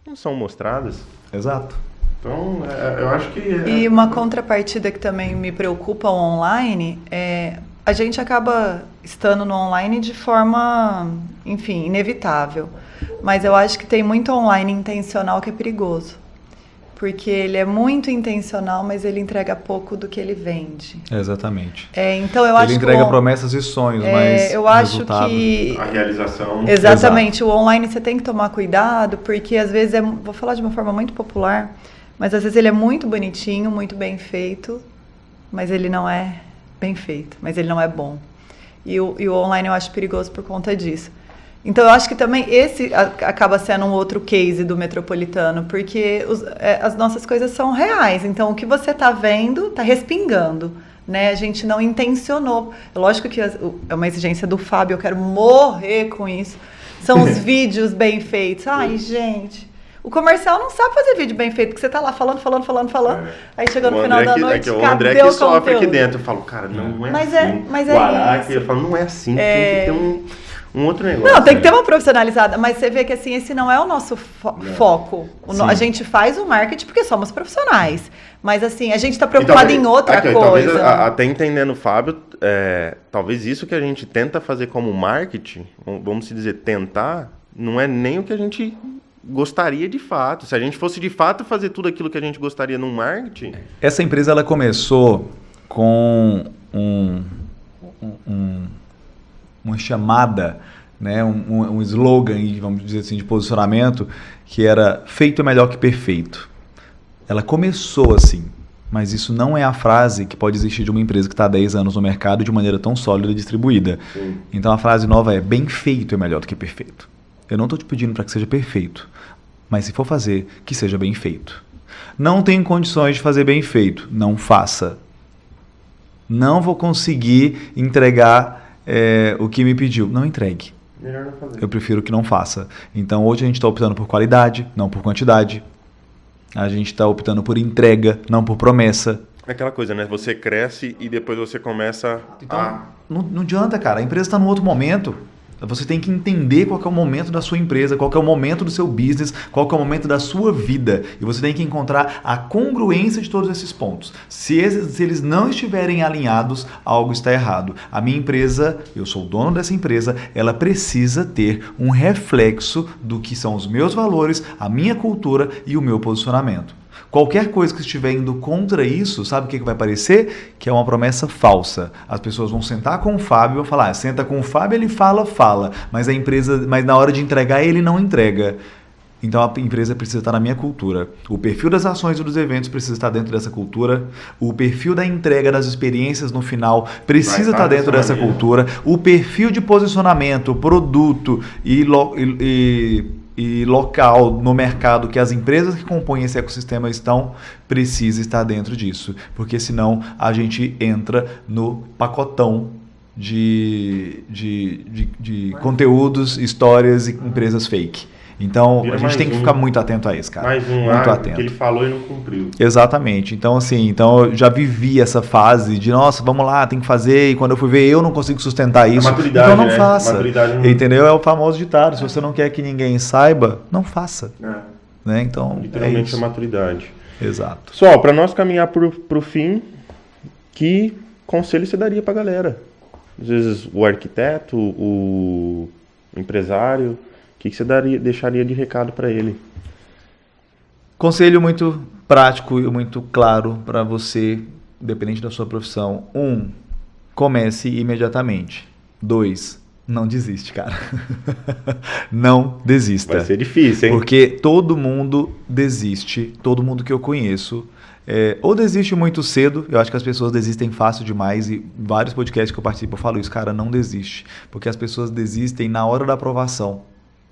não são mostradas. Exato. Então, eu acho que... E uma contrapartida que também me preocupa online é a gente acaba estando no online de forma, enfim, inevitável. Mas eu acho que tem muito online intencional que é perigoso. Porque ele é muito intencional, mas ele entrega pouco do que ele vende. Exatamente. Então eu acho Ele que entrega promessas e sonhos, mas eu acho resultado... que A realização... exatamente, o online você tem que tomar cuidado, porque às vezes vou falar de uma forma muito popular, mas às vezes ele é muito bonitinho, muito bem feito, mas ele não é bem feito, mas ele não é bom. E o online eu acho perigoso por conta disso. Então eu acho que também esse acaba sendo um outro case do Metropolitano, porque as nossas coisas são reais, então o que você está vendo está respingando. Né? A gente não intencionou. Lógico que é uma exigência do Fábio, eu quero morrer com isso. São os vídeos bem feitos. Ai, gente... O comercial não sabe fazer vídeo bem feito, porque você tá lá falando. Aí chega no final da noite, o cadê André que o sofre conteúdo? aqui dentro. Eu falo, cara, não é Mas assim. mas o Araque, eu falo, não é assim, tem que ter um outro negócio. Não, tem que ter uma profissionalizada, mas você vê que assim, esse não é o nosso foco. A gente faz o marketing porque somos profissionais. Mas assim, a gente está preocupado em outra coisa. Talvez, até entendendo o Fábio, talvez isso que a gente tenta fazer como marketing, vamos dizer, tentar, não é nem o que a gente gostaria de fato. Se a gente fosse de fato fazer tudo aquilo que a gente gostaria no marketing... Essa empresa ela começou com uma chamada, né, um slogan, vamos dizer assim, de posicionamento, que era feito é melhor que perfeito. Ela começou assim, mas isso não é a frase que pode existir de uma empresa que está há 10 anos no mercado de maneira tão sólida e distribuída. Sim. Então a frase nova é bem feito é melhor do que perfeito. Eu não estou te pedindo para que seja perfeito, mas se for fazer, que seja bem feito. Não tenho condições de fazer bem feito, não faça. Não vou conseguir entregar o que me pediu, não entregue. Melhor não fazer. Eu prefiro que não faça. Então hoje a gente está optando por qualidade, não por quantidade. A gente está optando por entrega, não por promessa. É aquela coisa, né? Você cresce e depois você começa Não adianta, cara. A empresa está num outro momento. Você tem que entender qual que é o momento da sua empresa, qual que é o momento do seu business, qual que é o momento da sua vida. E você tem que encontrar a congruência de todos esses pontos. Se eles não estiverem alinhados, algo está errado. A minha empresa, eu sou o dono dessa empresa, ela precisa ter um reflexo do que são os meus valores, a minha cultura e o meu posicionamento. Qualquer coisa que estiver indo contra isso, sabe o que vai parecer? Que é uma promessa falsa. As pessoas vão sentar com o Fábio e vão falar, senta com o Fábio, ele fala, mas na hora de entregar ele não entrega. Então a empresa precisa estar na minha cultura. O perfil das ações e dos eventos precisa estar dentro dessa cultura. O perfil da entrega das experiências no final precisa estar dentro dessa cultura. O perfil de posicionamento, produto e local no mercado que as empresas que compõem esse ecossistema estão, precisa estar dentro disso. Porque senão a gente entra no pacotão de conteúdos, histórias e empresas fake. Então a gente tem que ficar muito atento a isso, cara. Mais um muito atento. Que ele falou e não cumpriu. Exatamente. Então assim, eu já vivi essa fase de nossa, vamos lá, tem que fazer, e quando eu fui ver eu não consigo sustentar isso. Então não faça. Entendeu? É o famoso ditado, se você não quer que ninguém saiba, não faça. Né? Então, literalmente é maturidade. Exato. Pessoal, para nós caminhar pro fim, Que conselho você daria para a galera? Às vezes o arquiteto, o empresário, o que você deixaria de recado para ele? Conselho muito prático e muito claro para você, independente da sua profissão. 1, comece imediatamente. 2, não desiste, cara. Não desista. Vai ser difícil, hein? Porque todo mundo desiste, todo mundo que eu conheço, ou desiste muito cedo. Eu acho que as pessoas desistem fácil demais, e vários podcasts que eu participo eu falo isso, cara, não desiste, porque as pessoas desistem na hora da aprovação.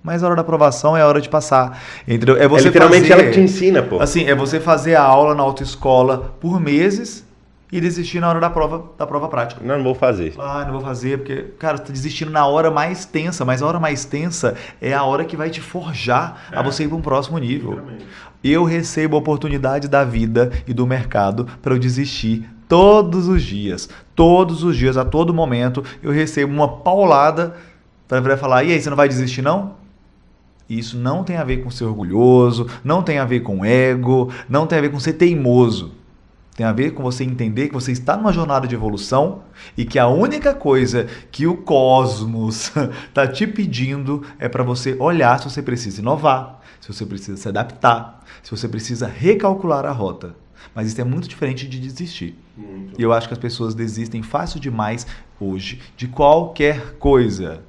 Mas a hora da aprovação é a hora de passar, entendeu? É você literalmente fazer, ela que te ensina, pô. Assim, é você fazer a aula na autoescola por meses e desistir na hora da prova prática. Não vou fazer. Não vou fazer, porque, cara, você tá desistindo na hora mais tensa, mas a hora mais tensa é a hora que vai te forjar a você ir para um próximo nível. Eu recebo oportunidades da vida e do mercado para eu desistir todos os dias, a todo momento, eu recebo uma paulada para falar, e aí, você não vai desistir não? Isso não tem a ver com ser orgulhoso, não tem a ver com ego, não tem a ver com ser teimoso. Tem a ver com você entender que você está numa jornada de evolução e que a única coisa que o cosmos está te pedindo é para você olhar se você precisa inovar, se você precisa se adaptar, se você precisa recalcular a rota. Mas isso é muito diferente de desistir. E eu acho que as pessoas desistem fácil demais hoje de qualquer coisa.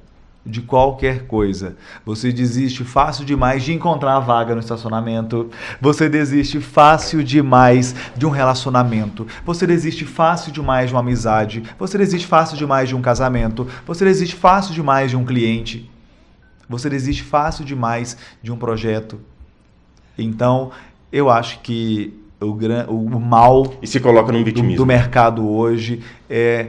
De qualquer coisa. Você desiste fácil demais de encontrar a vaga no estacionamento. Você desiste fácil demais de um relacionamento. Você desiste fácil demais de uma amizade. Você desiste fácil demais de um casamento. Você desiste fácil demais de um cliente. Você desiste fácil demais de um projeto. Então, eu acho que o mal e se coloca num vitimismo do mercado hoje é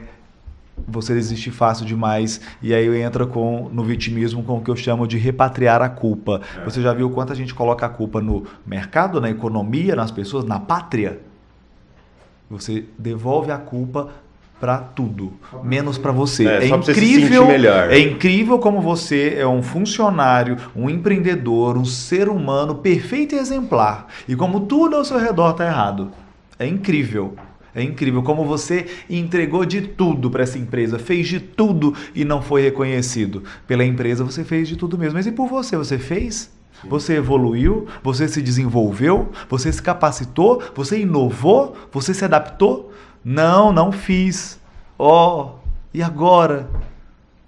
você desiste fácil demais, e aí entra no vitimismo com o que eu chamo de repatriar a culpa. Você já viu quanta gente coloca a culpa no mercado, na economia, nas pessoas, na pátria? Você devolve a culpa para tudo, menos para você. É incrível, você se sentir melhor. É incrível como você é um funcionário, um empreendedor, um ser humano perfeito e exemplar, e como tudo ao seu redor está errado. É incrível. É incrível como você entregou de tudo para essa empresa, fez de tudo e não foi reconhecido. Pela empresa você fez de tudo mesmo. Mas e por você? Você fez? Sim. Você evoluiu? Você se desenvolveu? Você se capacitou? Você inovou? Você se adaptou? Não fiz. E agora?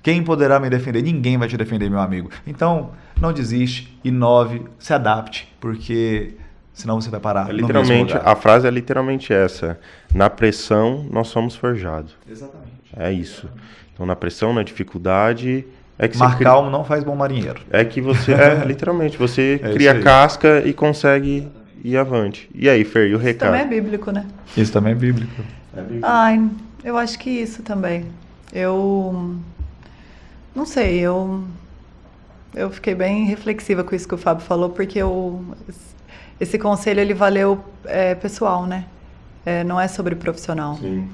Quem poderá me defender? Ninguém vai te defender, meu amigo. Então, não desiste, inove, se adapte, porque senão você vai parar no mesmo lugar. A frase é literalmente essa. Na pressão, nós somos forjados. Exatamente. É isso. Então, na pressão, na dificuldade... Mar calmo não faz bom marinheiro. É que você... literalmente, você cria casca e consegue ir avante. E aí, Fer, e o recado? Isso também é bíblico, né? Isso também é bíblico. Ai, eu acho que isso também. Eu... Não sei, eu fiquei bem reflexiva com isso que o Fábio falou, porque esse conselho, ele valeu pessoal, né? Não é sobre profissional. Sim.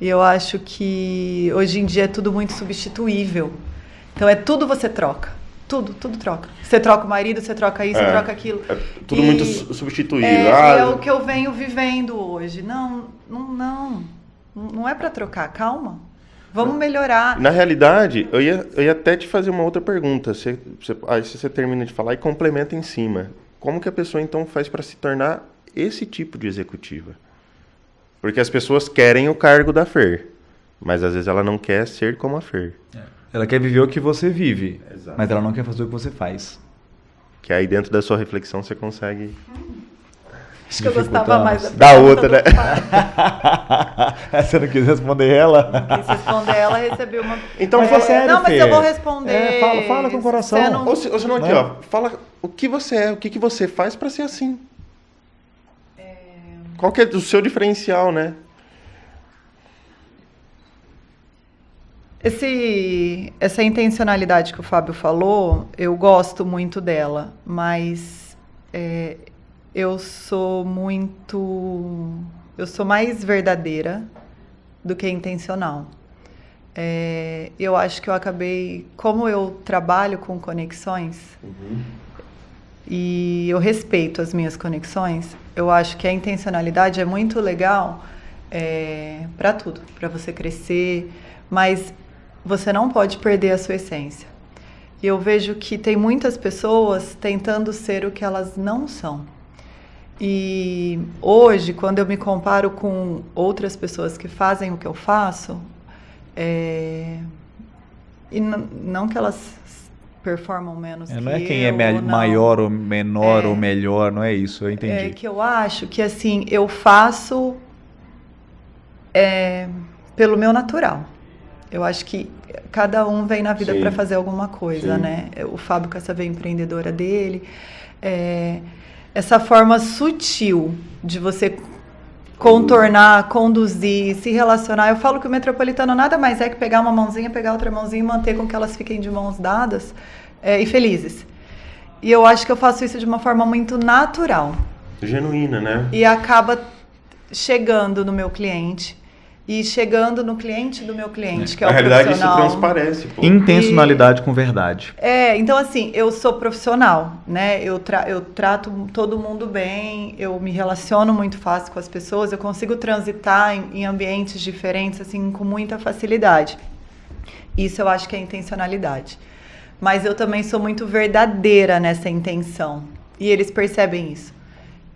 E eu acho que hoje em dia é tudo muito substituível. Então, tudo você troca. Tudo troca. Você troca o marido, você troca isso, você troca aquilo. É tudo muito substituível. É o que eu venho vivendo hoje. Não é para trocar, calma. Vamos melhorar. Na realidade, eu ia até te fazer uma outra pergunta. Aí você termina de falar e complementa em cima. Como que a pessoa, então, faz para se tornar esse tipo de executiva? Porque as pessoas querem o cargo da Fer, mas às vezes ela não quer ser como a Fer. Ela quer viver o que você vive, Exato. Mas ela não quer fazer o que você faz. Que aí dentro da sua reflexão você consegue... Acho que eu gostava mais da outra, né? Você não quis responder ela? Não quis responder ela, recebi uma... Então, mas é sério, não, mas Fê. eu vou responder. Fala com o coração. Ou se não, aqui, ó. Fala o que você é, o que você faz para ser assim. Qual que é o seu diferencial, né? Essa intencionalidade que o Fábio falou, eu gosto muito dela, mas eu sou mais verdadeira do que intencional. Eu acho que eu acabei, como eu trabalho com conexões, e eu respeito as minhas conexões, eu acho que a intencionalidade é muito legal para tudo, para você crescer, mas você não pode perder a sua essência. E eu vejo que tem muitas pessoas tentando ser o que elas não são. E hoje, quando eu me comparo com outras pessoas que fazem o que eu faço, e não que elas performam menos que eu. Não é quem é maior ou menor ou melhor, não é isso, eu entendi. É que eu acho que assim, eu faço pelo meu natural. Eu acho que cada um vem na vida para fazer alguma coisa, né? O Fábio com essa veia empreendedora dele, essa forma sutil de você contornar, conduzir, se relacionar. Eu falo que o metropolitano nada mais é que pegar uma mãozinha, pegar outra mãozinha e manter com que elas fiquem de mãos dadas e felizes. E eu acho que eu faço isso de uma forma muito natural. Genuína, né? E acaba chegando no meu cliente. E chegando no cliente do meu cliente, que é o profissional. Na realidade, isso transparece. Pô. Intencionalidade com verdade. Então assim, eu sou profissional, né? Eu trato todo mundo bem, eu me relaciono muito fácil com as pessoas, eu consigo transitar em ambientes diferentes, assim, com muita facilidade. Isso eu acho que é intencionalidade. Mas eu também sou muito verdadeira nessa intenção. E eles percebem isso.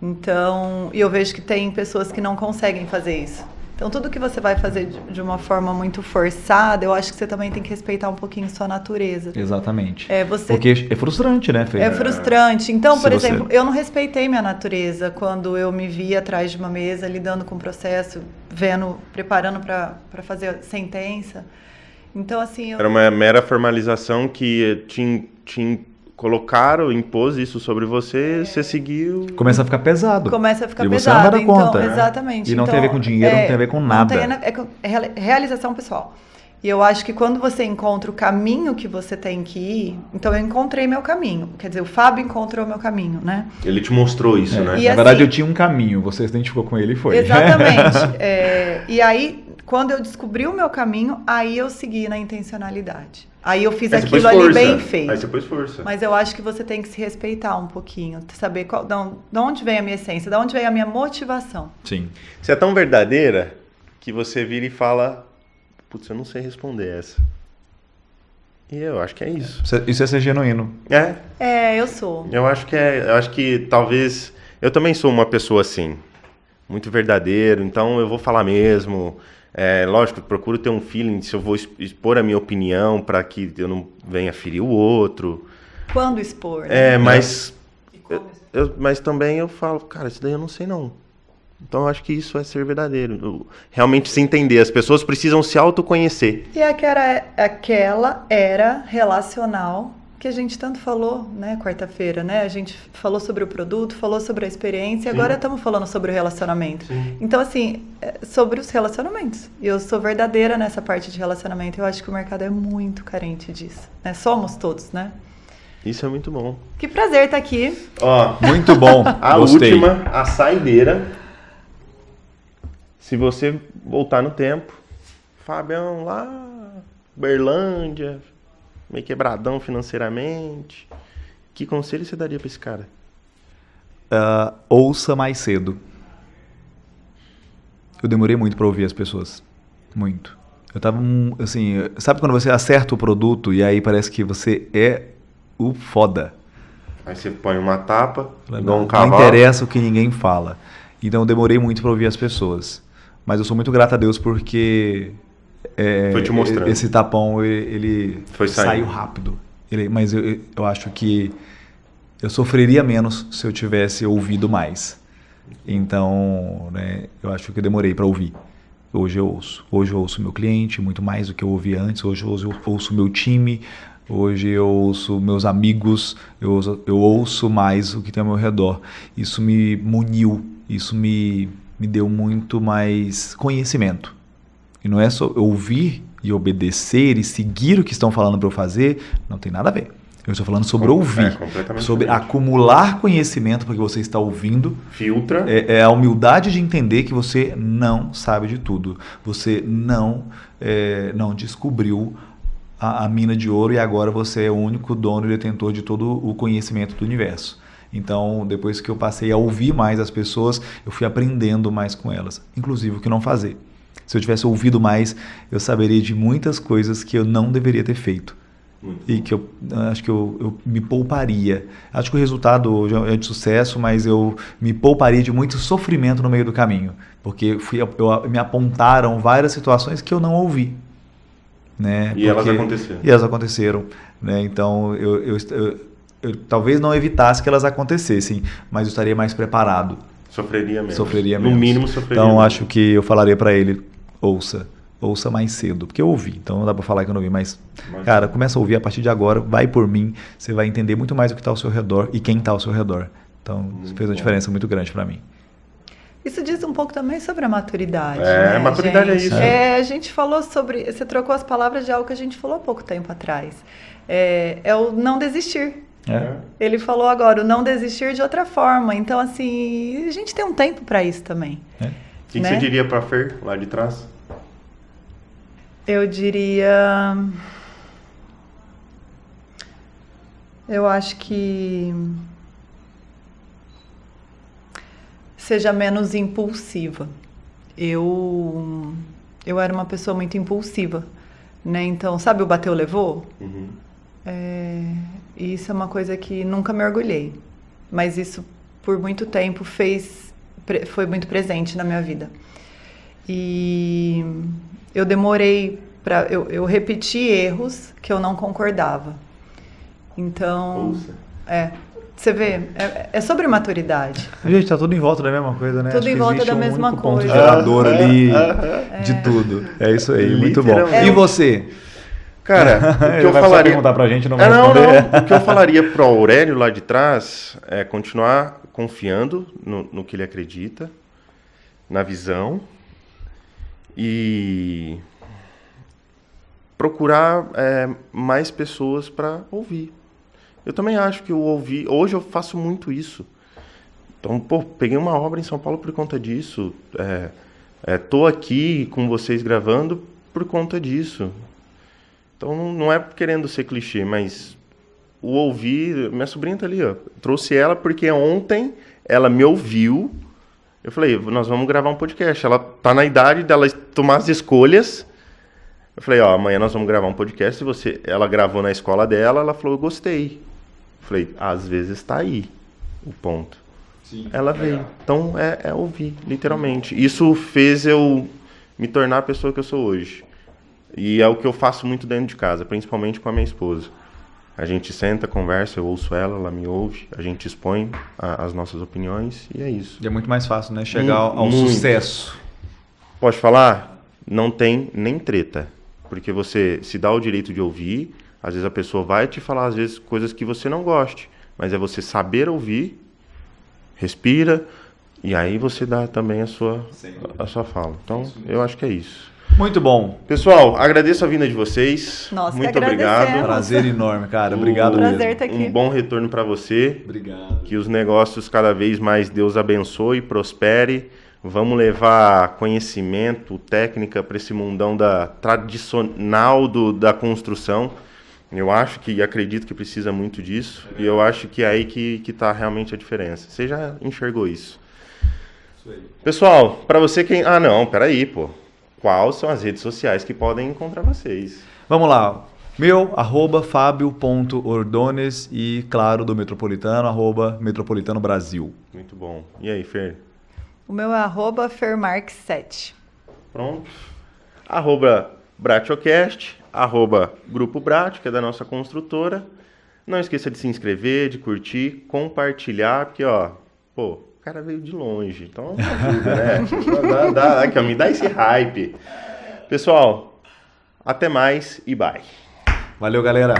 Então, eu vejo que tem pessoas que não conseguem fazer isso. Então, tudo que você vai fazer de uma forma muito forçada, eu acho que você também tem que respeitar um pouquinho sua natureza. Exatamente. Porque é frustrante, né, Fê? É frustrante. Então, por exemplo, eu não respeitei minha natureza quando eu me vi atrás de uma mesa, lidando com o processo, preparando para fazer a sentença. Então, assim... Era uma mera formalização que te colocaram, impôs isso sobre você, você seguiu... Começa a ficar pesado. Começa a ficar pesado. E você não vai dar conta. Exatamente. E não tem a ver com dinheiro, não tem a ver com nada. É realização pessoal. E eu acho que quando você encontra o caminho que você tem que ir... Então, eu encontrei meu caminho. Quer dizer, o Fábio encontrou o meu caminho, né? Ele te mostrou isso, né? E Na verdade, eu tinha um caminho. Você se identificou com ele e foi. Exatamente. E aí, quando eu descobri o meu caminho, aí eu segui na intencionalidade. Aí eu fiz aquilo ali bem feito. Aí você pôs força. Mas eu acho que você tem que se respeitar um pouquinho. Saber de onde vem a minha essência, de onde vem a minha motivação. Sim. Você é tão verdadeira que você vira e fala... Putz, eu não sei responder essa. E eu acho que é isso. Isso é ser genuíno. Eu sou. Eu acho que talvez... Eu também sou uma pessoa assim. Muito verdadeiro. Então eu vou falar mesmo... lógico, procuro ter um feeling se eu vou expor a minha opinião para que eu não venha ferir o outro. Quando expor, né? Mas mas também eu falo, cara, isso daí eu não sei não. Então eu acho que isso é ser verdadeiro. Realmente se entender. As pessoas precisam se autoconhecer. E aquela era relacional que a gente tanto falou, né, quarta-feira, né? A gente falou sobre o produto, falou sobre a experiência, e agora estamos falando sobre o relacionamento. Sim. Então, assim, sobre os relacionamentos. E eu sou verdadeira nessa parte de relacionamento. Eu acho que o mercado é muito carente disso, né? Somos todos, né? Isso é muito bom. Que prazer estar aqui. Muito bom. Gostei. Última, a saideira. Se você voltar no tempo, Fabião lá, Berlândia... meio quebradão financeiramente. Que conselho você daria para esse cara? Ouça mais cedo. Eu demorei muito para ouvir as pessoas. Muito. Eu tava, assim... Sabe quando você acerta o produto e aí parece que você é o foda? Aí você põe uma tapa, igual um cavalo. Não interessa o que ninguém fala. Então eu demorei muito para ouvir as pessoas. Mas eu sou muito grato a Deus porque... foi te mostrando. Esse tapão, ele saiu rápido. Mas eu acho que eu sofreria menos se eu tivesse ouvido mais. Então, né, eu acho que eu demorei para ouvir. Hoje eu ouço. Hoje eu ouço meu cliente muito mais do que eu ouvia antes. Hoje eu ouço meu time. Hoje eu ouço meus amigos. Eu ouço mais o que tem ao meu redor. Isso me muniu. Isso me deu muito mais conhecimento. E não é só ouvir e obedecer e seguir o que estão falando para eu fazer, não tem nada a ver. Eu estou falando sobre ouvir, sobre acumular conhecimento porque você está ouvindo. Filtra. É a humildade de entender que você não sabe de tudo. Você não descobriu a mina de ouro e agora você é o único dono e detentor de todo o conhecimento do universo. Então, depois que eu passei a ouvir mais as pessoas, eu fui aprendendo mais com elas, inclusive o que não fazer. Se eu tivesse ouvido mais, eu saberia de muitas coisas que eu não deveria ter feito. E que eu acho que eu me pouparia. Acho que o resultado é de sucesso, mas eu me pouparia de muito sofrimento no meio do caminho. Porque me apontaram várias situações que eu não ouvi. Né? E elas aconteceram. E elas aconteceram. Né? Então, eu talvez não evitasse que elas acontecessem, mas eu estaria mais preparado. Sofreria menos. Sofreria menos. No mínimo, sofreria Então, menos. acho que eu falaria para ele, ouça mais cedo, porque eu ouvi, então não dá para falar que eu não ouvi, mas, cara, começa a ouvir a partir de agora, vai por mim, você vai entender muito mais o que está ao seu redor e quem está ao seu redor. Então, isso fez uma diferença muito grande para mim. Isso diz um pouco também sobre a maturidade. É, né, maturidade gente? é isso. A gente falou sobre. Você trocou as palavras de algo que a gente falou há pouco tempo atrás. É o não desistir. Ele falou agora, o não desistir de outra forma. Então, assim, a gente tem um tempo para isso também. O que você diria para a Fer, lá de trás? Eu diria. Eu acho que. Seja menos impulsiva. Eu era uma pessoa muito impulsiva, né? Então, sabe o bateu, levou? Uhum. Isso é uma coisa que nunca me orgulhei. Mas isso, por muito tempo, foi muito presente na minha vida. E eu demorei eu repeti erros que eu não concordava. Então, você vê, é sobre maturidade. Gente, tá tudo em volta da mesma coisa, né? Tudo em volta da mesma único coisa. Ponto gerador ali de tudo. É isso aí, muito bom. E você? Cara, o que eu vai falaria... perguntar pra gente, não vai não, responder. não. O que eu falaria pro Aurélio lá de trás é continuar confiando no que ele acredita, na visão, e procurar mais pessoas para ouvir. Eu também acho que o ouvir... Hoje eu faço muito isso. Então, peguei uma obra em São Paulo por conta disso. Tô aqui com vocês gravando por conta disso. Então, não é querendo ser clichê, mas o ouvir... Minha sobrinha tá ali, ó. Trouxe ela porque ontem ela me ouviu. Eu falei, nós vamos gravar um podcast. Ela tá na idade dela tomar as escolhas. Eu falei, amanhã nós vamos gravar um podcast. Ela gravou na escola dela, ela falou, eu gostei. Eu falei, às vezes tá aí o ponto. Sim, ela veio. Então, é ouvir, literalmente. Isso fez eu me tornar a pessoa que eu sou hoje. E é o que eu faço muito dentro de casa, principalmente com a minha esposa. A gente senta, conversa, eu ouço ela me ouve, a gente expõe as nossas opiniões e é isso. E é muito mais fácil, né? Chegar ao sucesso. Pode falar? Não tem nem treta. Porque você se dá o direito de ouvir, às vezes a pessoa vai te falar, às vezes, coisas que você não goste. Mas é você saber ouvir, respira, e aí você dá também a sua fala. Então, eu acho que é isso. Muito bom. Pessoal, agradeço a vinda de vocês. Nós muito que obrigado. Prazer enorme, cara. Obrigado mesmo. Prazer estar aqui. Um bom retorno para você. Obrigado. Que os negócios cada vez mais Deus abençoe e prospere. Vamos levar conhecimento, técnica para esse mundão tradicional da construção. Eu acho e acredito que precisa muito disso. E eu acho que é aí que está realmente a diferença. Você já enxergou isso? Isso aí. Pessoal, para você quem... peraí, pô. Quais são as redes sociais que podem encontrar vocês? Vamos lá. Meu, @fabio.ordones e, claro, do Metropolitano, @Metropolitano Brasil. Muito bom. E aí, Fer? O meu é @fermarques7. Pronto. @Bratiocast, Grupo Bratio, que é da nossa construtora. Não esqueça de se inscrever, de curtir, compartilhar, porque, o cara veio de longe, então ajuda, né? Me dá esse hype. Pessoal, até mais e bye. Valeu, galera.